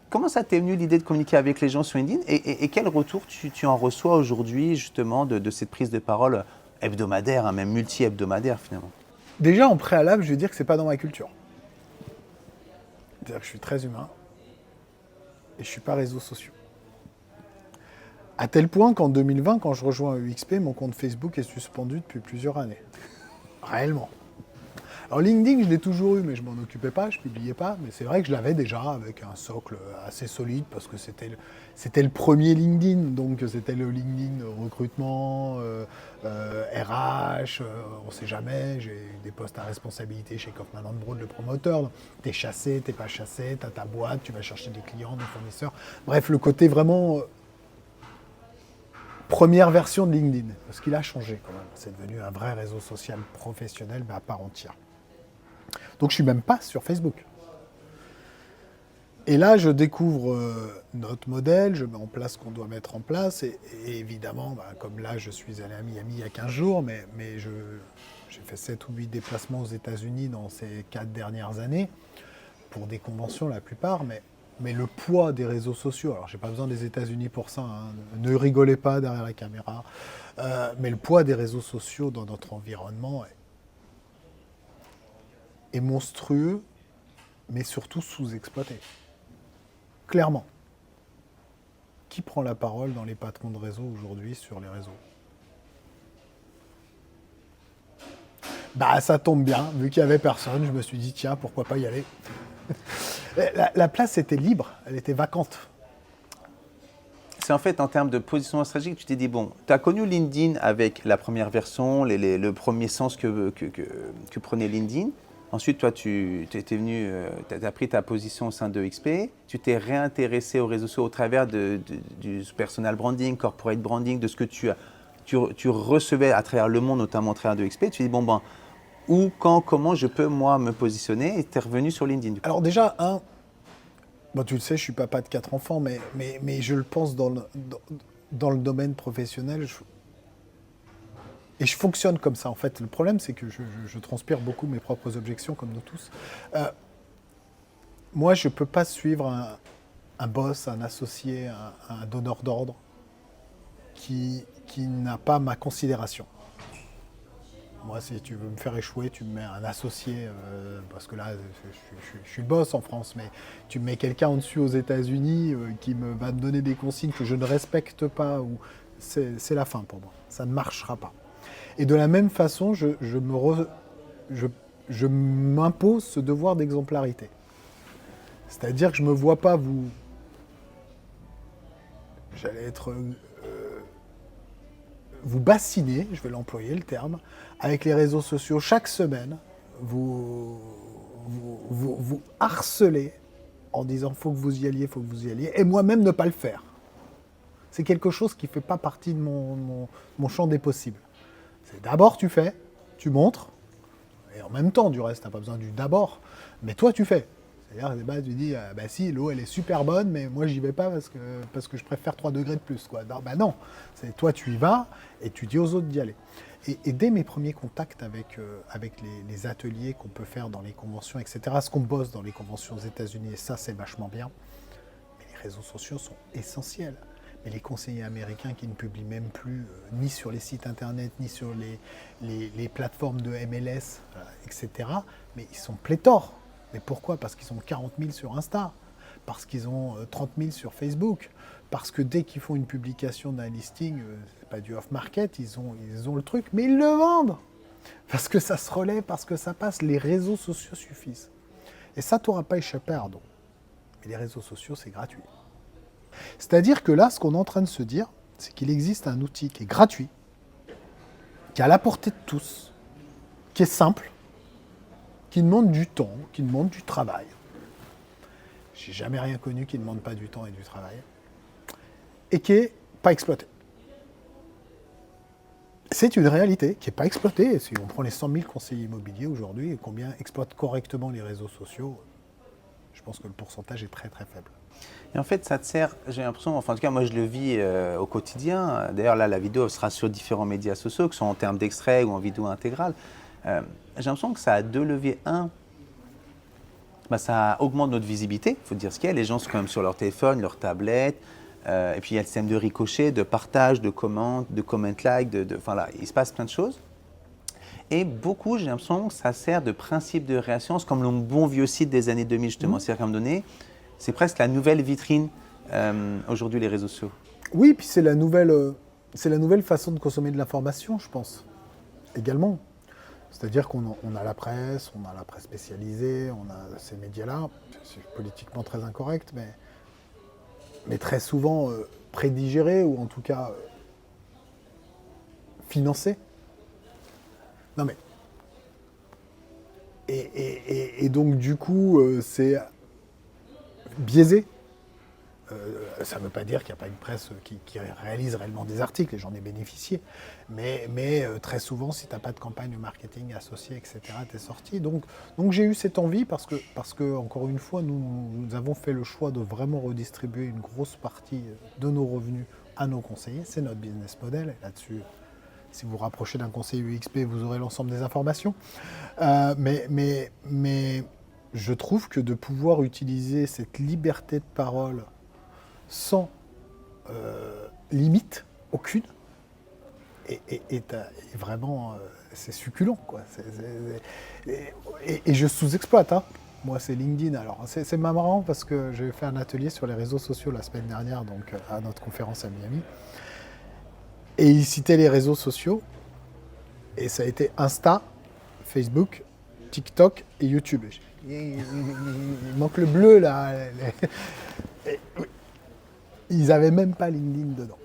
Comment ça t'est venu l'idée de communiquer avec les gens sur LinkedIn et quel retour tu en reçois aujourd'hui justement de cette prise de parole hebdomadaire, hein, même multi-hebdomadaire finalement? Déjà, en préalable, je vais dire que c'est pas dans ma culture. C'est-à-dire que je suis très humain et je suis pas réseaux sociaux. À tel point qu'en 2020, quand je rejoins EXP, mon compte Facebook est suspendu depuis plusieurs années. Réellement. Alors LinkedIn, je l'ai toujours eu, mais je m'en occupais pas, je publiais pas. Mais c'est vrai que je l'avais déjà avec un socle assez solide parce que c'était le premier LinkedIn. Donc c'était le LinkedIn recrutement, RH, on sait jamais. J'ai eu des postes à responsabilité chez Kaufmann Broad, le promoteur. T'es chassé, t'es pas chassé, t'as ta boîte, tu vas chercher des clients, des fournisseurs. Bref, le côté vraiment première version de LinkedIn. Parce qu'il a changé quand même. C'est devenu un vrai réseau social professionnel, mais à part entière. Donc je ne suis même pas sur Facebook. Et là, je découvre notre modèle, je mets en place ce qu'on doit mettre en place. Et évidemment, comme là, je suis allé à Miami il y a 15 jours, mais j'ai fait 7 ou 8 déplacements aux États-Unis dans ces 4 dernières années, pour des conventions la plupart. Mais le poids des réseaux sociaux, alors je n'ai pas besoin des États-Unis pour ça, hein, ne rigolez pas derrière la caméra, mais le poids des réseaux sociaux dans notre environnement est monstrueux, mais surtout sous-exploité. Clairement. Qui prend la parole dans les patrons de réseau aujourd'hui sur les réseaux? Ça tombe bien, vu qu'il n'y avait personne, je me suis dit, tiens, pourquoi pas y aller. La place était libre, elle était vacante. C'est en fait en termes de positionnement stratégique, tu t'es dit, bon, tu as connu LinkedIn avec la première version, le premier sens que prenait LinkedIn. Ensuite, toi, tu étais venu, tu as pris ta position au sein de XP, tu t'es réintéressé aux réseaux sociaux au travers du personal branding, corporate branding, de ce que tu recevais à travers le monde, notamment au travers de XP. Tu t'es dit, bon, où, quand, comment je peux, moi, me positionner, et tu es revenu sur LinkedIn. Alors déjà, tu le sais, je suis papa de 4 enfants, mais je le pense dans le domaine professionnel, et je fonctionne comme ça. En fait, le problème, c'est que je transpire beaucoup mes propres objections, comme nous tous. Moi, je ne peux pas suivre un boss, un associé, un donneur d'ordre qui n'a pas ma considération. Moi, si tu veux me faire échouer, tu me mets un associé, parce que là, je suis le boss en France, mais tu me mets quelqu'un en dessus aux États-Unis qui va me donner des consignes que je ne respecte pas, c'est la fin pour moi. Ça ne marchera pas. Et de la même façon, je m'impose ce devoir d'exemplarité. C'est-à-dire que je ne me vois pas vous bassiner, je vais l'employer le terme, avec les réseaux sociaux chaque semaine, vous harceler en disant faut que vous y alliez, et moi-même ne pas le faire. C'est quelque chose qui ne fait pas partie de mon champ des possibles. C'est d'abord tu fais, tu montres, et en même temps du reste, tu n'as pas besoin du d'abord, mais toi tu fais. C'est-à-dire, tu dis, bah si, l'eau, elle est super bonne, mais moi, j'y vais pas parce que je préfère 3 degrés de plus, quoi. Non, bah non, c'est toi, tu y vas et tu dis aux autres d'y aller. Et dès mes premiers contacts avec les ateliers qu'on peut faire dans les conventions, etc., ce qu'on bosse dans les conventions aux États-Unis, et ça, c'est vachement bien, mais les réseaux sociaux sont essentiels. Mais les conseillers américains qui ne publient même plus ni sur les sites internet, ni sur les plateformes de MLS, etc., mais ils sont pléthores. Mais pourquoi? Parce qu'ils ont 40 000 sur Insta, parce qu'ils ont 30 000 sur Facebook, parce que dès qu'ils font une publication d'un listing, c'est pas du off-market, ils ont le truc, mais ils le vendent. Parce que ça se relaie, parce que ça passe, les réseaux sociaux suffisent. Et ça, tu n'auras pas échappé à Ardon. Mais les réseaux sociaux, c'est gratuit. C'est-à-dire que là, ce qu'on est en train de se dire, c'est qu'il existe un outil qui est gratuit, qui est à la portée de tous, qui est simple, qui demande du temps, qui demande du travail. J'ai jamais rien connu qui ne demande pas du temps et du travail. Et qui n'est pas exploité. C'est une réalité qui n'est pas exploitée. Si on prend les 100 000 conseillers immobiliers aujourd'hui et combien exploitent correctement les réseaux sociaux, je pense que le pourcentage est très très faible. Et en fait, ça te sert, j'ai l'impression, enfin en tout cas moi je le vis au quotidien. D'ailleurs là, la vidéo sera sur différents médias sociaux, que ce soit en termes d'extrait ou en vidéo intégrale. J'ai l'impression que ça a deux leviers. Un, ça augmente notre visibilité, il faut dire ce qu'il y a. Les gens sont quand même sur leur téléphone, leur tablette. Et puis il y a le système de ricochet, de partage, de comment like, enfin là, il se passe plein de choses. Et beaucoup, j'ai l'impression que ça sert de principe de réassurance, comme le bon vieux site des années 2000 justement. C'est-à-dire qu'à un moment donné, c'est presque la nouvelle vitrine aujourd'hui, les réseaux sociaux. Oui, puis c'est la nouvelle façon de consommer de l'information, je pense, également. C'est-à-dire qu'on a la presse spécialisée, on a ces médias-là, c'est politiquement très incorrect, mais très souvent prédigérés ou en tout cas financés. Non mais... Et donc du coup, c'est biaisé. Ça ne veut pas dire qu'il n'y a pas une presse qui réalise réellement des articles, et j'en ai bénéficié. Mais très souvent, si tu n'as pas de campagne marketing associée, etc., tu es sorti. Donc j'ai eu cette envie parce que encore une fois, nous avons fait le choix de vraiment redistribuer une grosse partie de nos revenus à nos conseillers. C'est notre business model. Et là-dessus, si vous vous rapprochez d'un conseiller UXP, vous aurez l'ensemble des informations. Mais je trouve que de pouvoir utiliser cette liberté de parole sans limite aucune, et vraiment, c'est succulent, quoi. Et je sous-exploite, hein. Moi, c'est LinkedIn. Alors, c'est marrant parce que j'ai fait un atelier sur les réseaux sociaux la semaine dernière, donc à notre conférence à Miami. Et il citait les réseaux sociaux, et ça a été Insta, Facebook, TikTok et YouTube. Il manque le bleu, là. Ils n'avaient même pas LinkedIn dedans.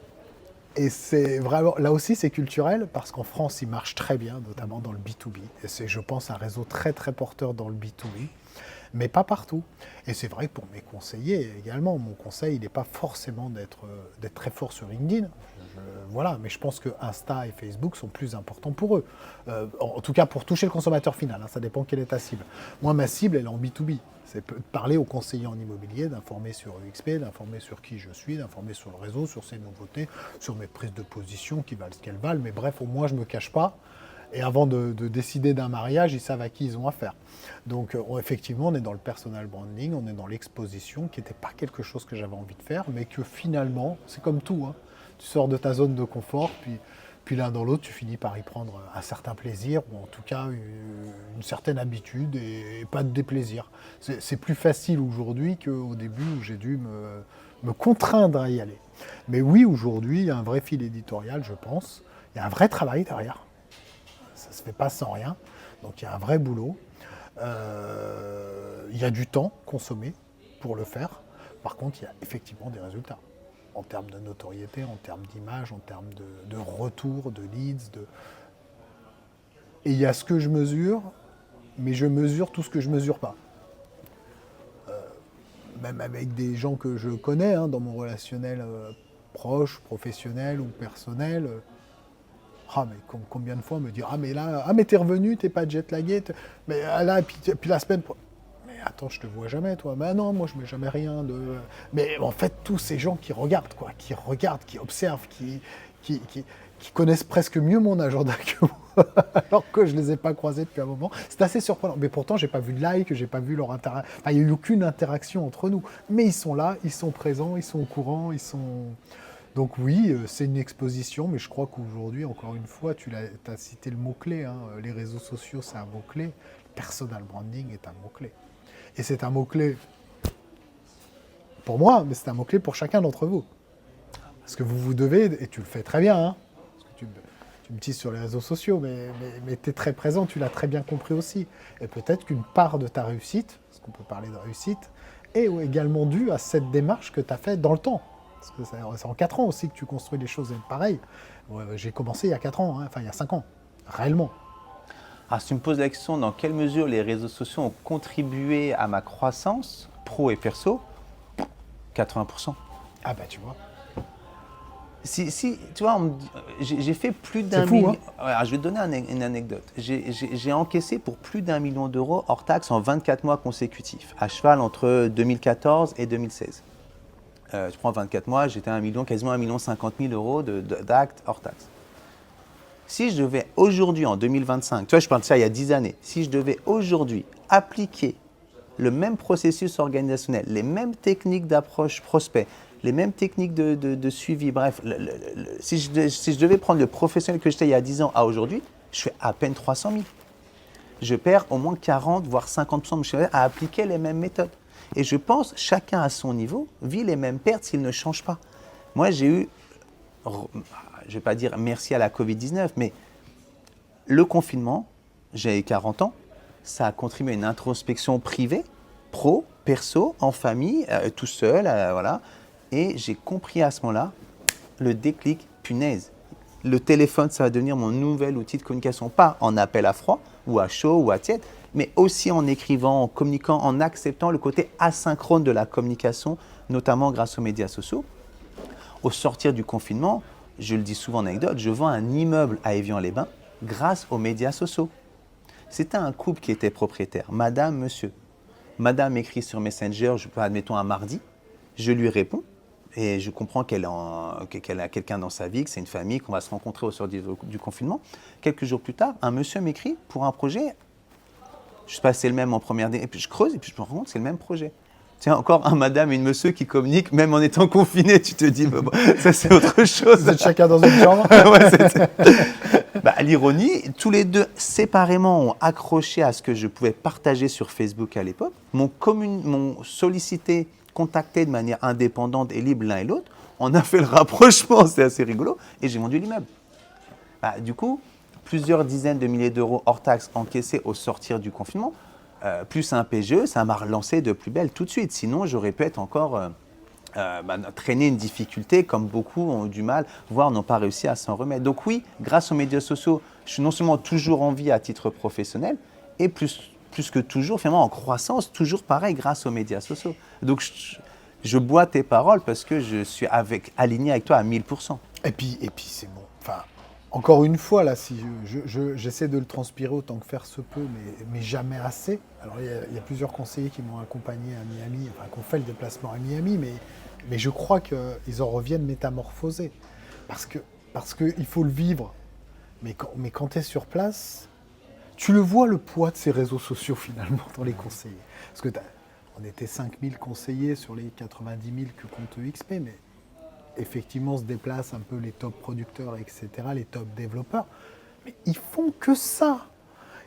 Et c'est vraiment, là aussi c'est culturel, parce qu'en France il marche très bien, notamment dans le B2B. Et c'est, je pense, un réseau très très porteur dans le B2B, mais pas partout. Et c'est vrai que pour mes conseillers également, mon conseil il n'est pas forcément d'être très fort sur LinkedIn. Voilà, mais je pense que Insta et Facebook sont plus importants pour eux. En tout cas pour toucher le consommateur final, hein, ça dépend quelle est ta cible. Moi ma cible elle est en B2B. C'est de parler aux conseillers en immobilier, d'informer sur UXP, d'informer sur qui je suis, d'informer sur le réseau, sur ses nouveautés, sur mes prises de position qui valent ce qu'elles valent. Mais bref, au moins je ne me cache pas. Et avant de décider d'un mariage, ils savent à qui ils ont affaire. Donc effectivement, on est dans le personal branding, on est dans l'exposition, qui n'était pas quelque chose que j'avais envie de faire, mais que finalement, c'est comme tout, hein. Tu sors de ta zone de confort, puis l'un dans l'autre, tu finis par y prendre un certain plaisir, ou en tout cas une certaine habitude, et pas de déplaisir. C'est plus facile aujourd'hui qu'au début où j'ai dû me contraindre à y aller. Mais oui, aujourd'hui, il y a un vrai fil éditorial, je pense. Il y a un vrai travail derrière. Ça ne se fait pas sans rien. Donc il y a un vrai boulot. Il y a du temps consommé pour le faire. Par contre, il y a effectivement des résultats. En termes de notoriété, en termes d'image, en termes de retour, de leads. Et il y a ce que je mesure, mais je mesure tout ce que je ne mesure pas. Même avec des gens que je connais, hein, dans mon relationnel proche, professionnel ou personnel. Mais combien de fois on me dit « Ah mais là, mais t'es revenu, t'es pas jet-lagué. Mais là, et puis la semaine... » Mais attends, je te vois jamais, toi. Mais non, moi, je mets jamais rien de. Mais en fait, tous ces gens qui regardent, quoi, qui observent, qui connaissent presque mieux mon agenda que moi, alors que je les ai pas croisés depuis un moment. C'est assez surprenant. Mais pourtant, j'ai pas vu de like, j'ai pas vu leur interaction. Enfin, il n'y a eu aucune interaction entre nous. Mais ils sont là, ils sont présents, ils sont au courant, ils sont. Donc oui, c'est une exposition, mais je crois qu'aujourd'hui, encore une fois, tu as cité le mot-clé, hein, les réseaux sociaux, c'est un mot-clé, personal branding est un mot-clé. Et c'est un mot-clé pour moi, mais c'est un mot-clé pour chacun d'entre vous. Parce que vous devez, et tu le fais très bien, hein, parce que tu me teases sur les réseaux sociaux, mais tu es très présent, tu l'as très bien compris aussi. Et peut-être qu'une part de ta réussite, parce qu'on peut parler de réussite, est également due à cette démarche que tu as faite dans le temps. Parce que c'est en 4 ans aussi que tu construis des choses pareilles. Ouais, j'ai commencé il y a 4 ans, hein, enfin il y a 5 ans, réellement. Alors, si tu me poses la question dans quelle mesure les réseaux sociaux ont contribué à ma croissance, pro et perso, 80%. Ah bah tu vois. Si tu vois, j'ai fait plus d'un fou, million. hein. Alors, je vais te donner une anecdote. J'ai encaissé pour plus d'1 million d'euros hors taxes en 24 mois consécutifs, à cheval entre 2014 et 2016. Je prends 24 mois, j'étais à quasiment 1,05 million d'euros d'actes hors taxes. Si je devais aujourd'hui, en 2025, tu vois, je parle de ça il y a 10 années, si je devais aujourd'hui appliquer le même processus organisationnel, les mêmes techniques d'approche prospect, les mêmes techniques de suivi, bref, si je devais prendre le professionnel que j'étais il y a 10 ans à aujourd'hui, je fais à peine 300 000. Je perds au moins 40, voire 50% de mon chiffre d'affaires à appliquer les mêmes méthodes. Et je pense, chacun à son niveau, vit les mêmes pertes s'il ne change pas. Moi, j'ai eu, je ne vais pas dire merci à la Covid-19, mais le confinement, j'avais 40 ans, ça a contribué à une introspection privée, pro, perso, en famille, tout seul, voilà. Et j'ai compris à ce moment-là le déclic, punaise. Le téléphone, ça va devenir mon nouvel outil de communication, pas en appel à froid ou à chaud ou à tiède, mais aussi en écrivant, en communiquant, en acceptant le côté asynchrone de la communication, notamment grâce aux médias sociaux. Au sortir du confinement, je le dis souvent en anecdote, je vends un immeuble à Évian-les-Bains grâce aux médias sociaux. C'était un couple qui était propriétaire, madame, monsieur. Madame écrit sur Messenger, admettons un mardi, je lui réponds et je comprends qu'elle a quelqu'un dans sa vie, que c'est une famille, qu'on va se rencontrer au sortir du confinement. Quelques jours plus tard, un monsieur m'écrit pour un projet. Je sais pas, c'est le même en première année, et puis je creuse et puis je me rends compte que c'est le même projet. Tiens, encore un madame et une monsieur qui communiquent, même en étant confinés, tu te dis, bon, ça c'est autre chose. Vous êtes chacun dans une chambre. Ouais, l'ironie, tous les deux séparément ont accroché à ce que je pouvais partager sur Facebook à l'époque, m'ont sollicité, contacté de manière indépendante et libre l'un et l'autre, on a fait le rapprochement, c'est assez rigolo, et j'ai vendu l'immeuble. Du coup, plusieurs dizaines de milliers d'euros hors taxes encaissés au sortir du confinement, plus un PGE, ça m'a relancé de plus belle tout de suite. Sinon, j'aurais pu être encore traîner une difficulté comme beaucoup ont eu du mal, voire n'ont pas réussi à s'en remettre. Donc oui, grâce aux médias sociaux, je suis non seulement toujours en vie à titre professionnel, et plus que toujours, finalement, en croissance, toujours pareil grâce aux médias sociaux. Donc je bois tes paroles parce que je suis aligné avec toi à 1000%. Et puis c'est bon. Enfin, encore une fois, là, si j'essaie de le transpirer autant que faire se peut, mais jamais assez. Alors, il y a plusieurs conseillers qui m'ont accompagné à Miami, enfin, qui ont fait le déplacement à Miami, mais je crois qu'ils en reviennent métamorphosés. Parce qu'il faut le vivre. Mais quand tu es sur place, tu le vois, le poids de ces réseaux sociaux, finalement, dans les conseillers. Parce que on était 5000 conseillers sur les 90 000 que compte XP, mais effectivement se déplacent un peu les top producteurs, etc., les top développeurs. Mais ils font que ça.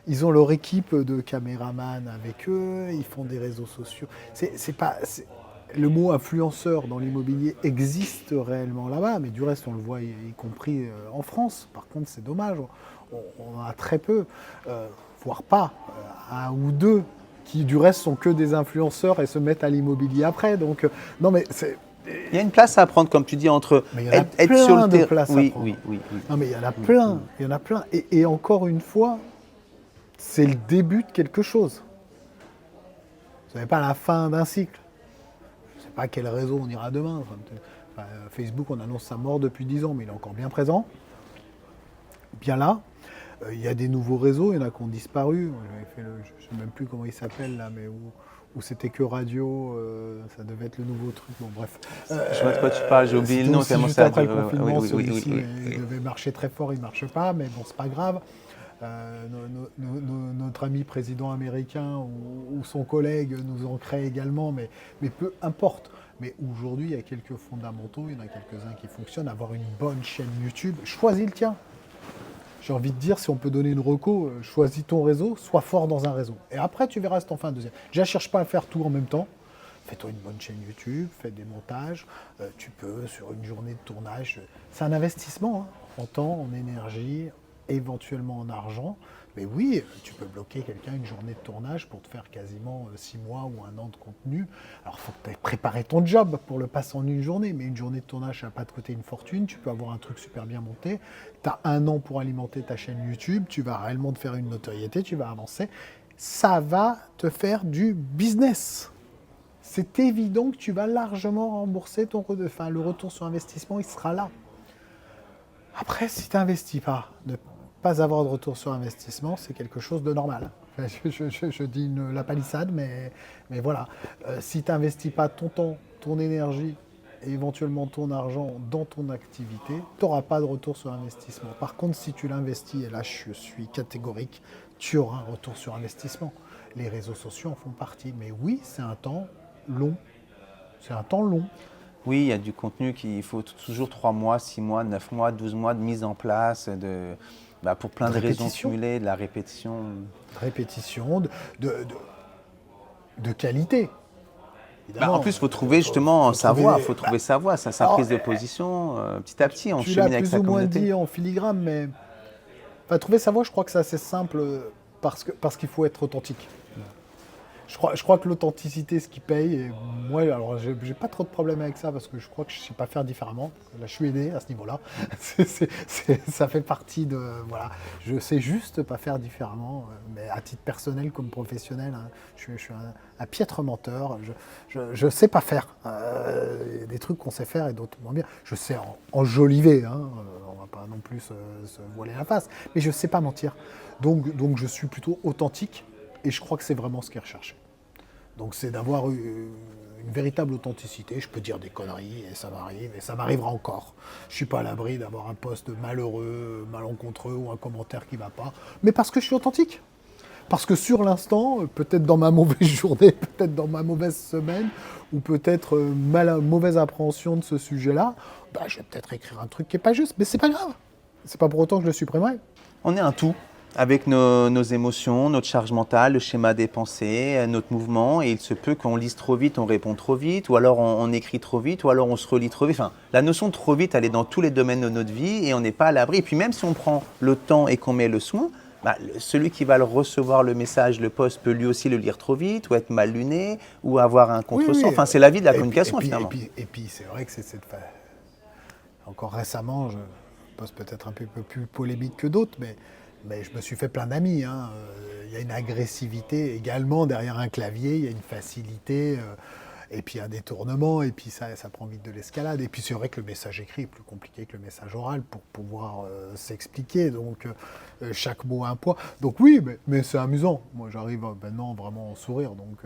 Ils ont leur équipe de caméramans avec eux, ils font des réseaux sociaux. Le mot influenceur dans l'immobilier existe réellement là-bas, mais du reste, on le voit y compris en France. Par contre, c'est dommage, on en a très peu, voire pas, un ou deux, qui du reste sont que des influenceurs et se mettent à l'immobilier après. Donc, non mais c'est... Il y a une place à prendre, comme tu dis, entre être sur le terrain. Oui. Non, mais il y en a plein, il y en a plein. Et encore une fois, c'est le début de quelque chose. Ce n'est pas la fin d'un cycle. Je ne sais pas quel réseau on ira demain. Facebook, on annonce sa mort depuis 10 ans, mais il est encore bien présent. Bien là. Il y a des nouveaux réseaux, il y en a qui ont disparu. Je ne sais même plus comment ils s'appellent là, mais où où c'était que radio, ça devait être le nouveau truc. Bon, bref. Je vois de quoi tu parles, j'ai oublié le nom C'était tellement juste ça a après le duré. confinement, Oui, oui, oui, celui-ci oui, il oui. devait marcher très fort, il ne marche pas, mais bon, c'est pas grave. Notre ami président américain ou son collègue nous en crée également, mais peu importe. Mais aujourd'hui, il y a quelques fondamentaux, il y en a quelques-uns qui fonctionnent. Avoir une bonne chaîne YouTube, choisis le tien. J'ai envie de dire, si on peut donner une reco, choisis ton réseau, sois fort dans un réseau. Et après, tu verras si t'en fais un deuxième. Déjà, cherche pas à faire tout en même temps. Fais-toi une bonne chaîne YouTube, fais des montages. Tu peux, sur une journée de tournage, c'est un investissement en temps, en énergie, éventuellement en argent. Mais oui, tu peux bloquer quelqu'un une journée de tournage pour te faire quasiment 6 mois ou un an de contenu. Alors, il faut que tu aies préparé ton job pour le passer en une journée. Mais une journée de tournage, ça ne va pas te coûter une fortune. Tu peux avoir un truc super bien monté. Tu as un an pour alimenter ta chaîne YouTube. Tu vas réellement te faire une notoriété. Tu vas avancer. Ça va te faire du business. C'est évident que tu vas largement rembourser le retour sur investissement. Il sera là. Après, si tu n'investis pas, ne pas avoir de retour sur investissement, c'est quelque chose de normal. Je dis la palissade, mais voilà. Si tu n'investis pas ton temps, ton énergie et éventuellement ton argent dans ton activité, tu n'auras pas de retour sur investissement. Par contre, si tu l'investis, et là je suis catégorique, tu auras un retour sur investissement. Les réseaux sociaux en font partie. Mais oui, c'est un temps long. C'est un temps long. Oui, il y a du contenu qu'il faut toujours 3 mois, 6 mois, 9 mois, 12 mois de mise en place, pour plein de raisons cumulées, de la répétition. Répétition, de qualité. En plus, il faut trouver justement sa voie, faut trouver sa voie, sa prise de position. Petit à petit, on chemine avec sa communauté. Tu l'as plus ou moins dit en filigrane, mais trouver sa voie, je crois que c'est assez simple parce qu'il faut être authentique. Je crois que l'authenticité, ce qui paye, et moi, alors j'ai pas trop de problème avec ça parce que je crois que je sais pas faire différemment. Là, je suis aidé à ce niveau-là. Ça fait partie de, voilà. Je sais juste pas faire différemment, mais à titre personnel comme professionnel, hein, je suis un piètre menteur. Je sais pas faire. Des trucs qu'on sait faire et d'autres moins bien. Je sais enjoliver, hein, on va pas non plus se voiler la face, mais je sais pas mentir. Donc je suis plutôt authentique. Et je crois que c'est vraiment ce qui est recherché. Donc c'est d'avoir une véritable authenticité. Je peux dire des conneries et ça m'arrive et ça m'arrivera encore. Je ne suis pas à l'abri d'avoir un post malheureux, malencontreux ou un commentaire qui ne va pas. Mais parce que je suis authentique. Parce que sur l'instant, peut-être dans ma mauvaise journée, peut-être dans ma mauvaise semaine, ou peut-être mauvaise appréhension de ce sujet-là, je vais peut-être écrire un truc qui n'est pas juste. Mais c'est pas grave. C'est pas pour autant que je le supprimerai. On est un tout. Avec nos émotions, notre charge mentale, le schéma des pensées, notre mouvement, et il se peut qu'on lise trop vite, on répond trop vite, ou alors on écrit trop vite, ou alors on se relit trop vite. Enfin, la notion de trop vite, elle est dans tous les domaines de notre vie et on n'est pas à l'abri. Et puis même si on prend le temps et qu'on met le soin, celui qui va le recevoir, le message, le post, peut lui aussi le lire trop vite, ou être mal luné, ou avoir un contresens. Enfin, c'est la vie de la communication finalement. Et puis c'est vrai que encore récemment, je pose peut-être un peu plus polémique que d'autres, mais je me suis fait plein d'amis. Hein. Il y a une agressivité également derrière un clavier, il y a une facilité, et puis un détournement, et puis ça prend vite de l'escalade. Et puis c'est vrai que le message écrit est plus compliqué que le message oral pour pouvoir s'expliquer. Donc chaque mot a un poids. Donc oui, mais c'est amusant. Moi j'arrive maintenant vraiment en sourire. Donc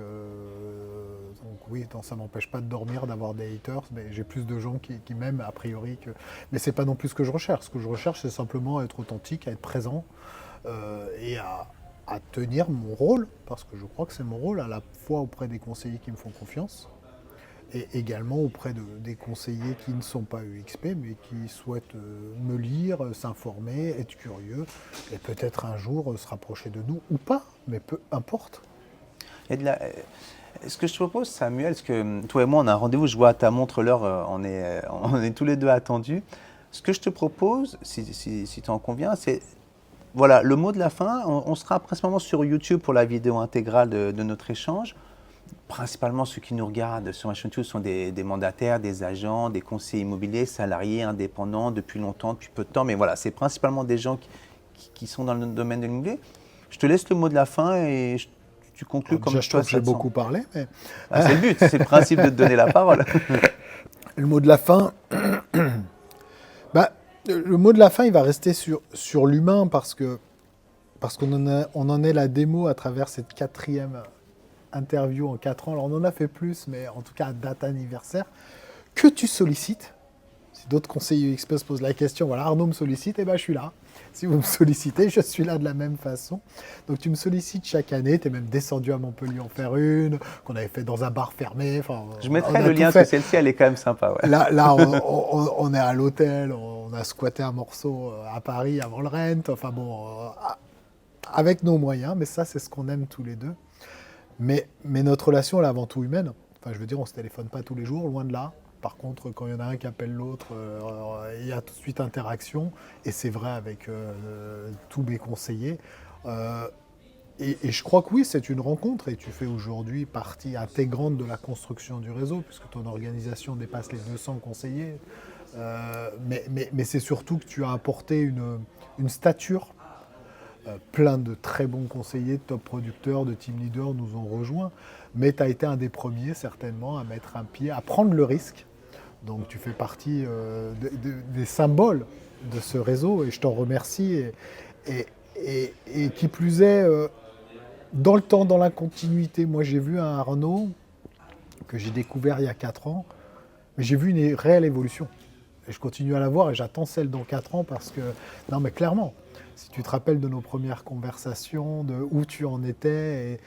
oui, ça ne m'empêche pas de dormir, d'avoir des haters, mais j'ai plus de gens qui m'aiment a priori que. Mais c'est pas non plus ce que je recherche. Ce que je recherche, c'est simplement à être authentique, à être présent et à tenir mon rôle, parce que je crois que c'est mon rôle, à la fois auprès des conseillers qui me font confiance, et également auprès des conseillers qui ne sont pas UXP, mais qui souhaitent me lire, s'informer, être curieux, et peut-être un jour se rapprocher de nous, ou pas, mais peu importe. Ce que je te propose, Samuel, parce que toi et moi, on a un rendez-vous, je vois à ta montre l'heure, on est tous les deux attendus. Ce que je te propose, si tu en conviens, c'est, voilà, le mot de la fin. On sera principalement sur YouTube pour la vidéo intégrale de notre échange. Principalement, ceux qui nous regardent sur ma chaîne YouTube sont des mandataires, des agents, des conseillers immobiliers, salariés, indépendants, depuis longtemps, depuis peu de temps. Mais voilà, c'est principalement des gens qui sont dans le domaine de l'immobilier. Je te laisse le mot de la fin et tu conclus comme je trouve que j'ai beaucoup parlé. Mais... c'est le but, c'est le principe de te donner la parole. Le mot de la fin, le mot de la fin, il va rester sur l'humain parce qu'on en est la démo à travers cette 4e interviews en 4 ans, alors on en a fait plus, mais en tout cas à date anniversaire, que tu sollicites. Si d'autres conseillers UXP se posent la question, voilà, Arnaud me sollicite, et ben je suis là. Si vous me sollicitez, je suis là de la même façon. Donc tu me sollicites chaque année, tu es même descendu à Montpellier en faire une, qu'on avait fait dans un bar fermé. Enfin, Je mettrai le lien, parce que celle-ci, elle est quand même sympa. Ouais. Là on est à l'hôtel, on a squatté un morceau à Paris avant le rent, enfin bon, avec nos moyens, mais ça c'est ce qu'on aime tous les deux. Mais notre relation elle est avant tout humaine. Enfin je veux dire, on ne se téléphone pas tous les jours, loin de là. Par contre, quand il y en a un qui appelle l'autre, il y a tout de suite interaction. Et c'est vrai avec tous mes conseillers. Et je crois que oui, c'est une rencontre. Et tu fais aujourd'hui partie intégrante de la construction du réseau, puisque ton organisation dépasse les 200 conseillers. Mais c'est surtout que tu as apporté une stature. Plein de très bons conseillers, de top producteurs, de team leaders nous ont rejoints. Mais tu as été un des premiers, certainement, à mettre un pied, à prendre le risque. Donc tu fais partie des symboles de ce réseau et je t'en remercie. Et qui plus est, dans le temps, dans la continuité, moi j'ai vu un Arnaud que j'ai découvert il y a 4 ans, mais j'ai vu une réelle évolution. Et je continue à la voir et j'attends celle dans 4 ans parce que, non mais clairement, si tu te rappelles de nos premières conversations, de où tu en étais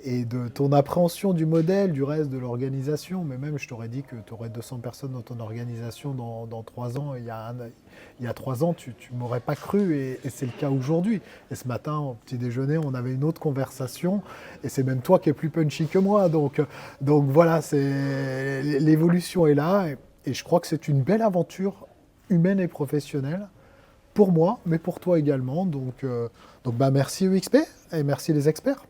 et de ton appréhension du modèle, du reste de l'organisation, mais même je t'aurais dit que tu aurais 200 personnes dans ton organisation dans 3 ans. Il y a 3 ans, tu ne m'aurais pas cru et c'est le cas aujourd'hui. Et ce matin, au petit déjeuner, on avait une autre conversation et c'est même toi qui es plus punchy que moi. Donc voilà, l'évolution est là et je crois que c'est une belle aventure humaine et professionnelle pour moi, mais pour toi également. Donc merci UXP et merci les experts.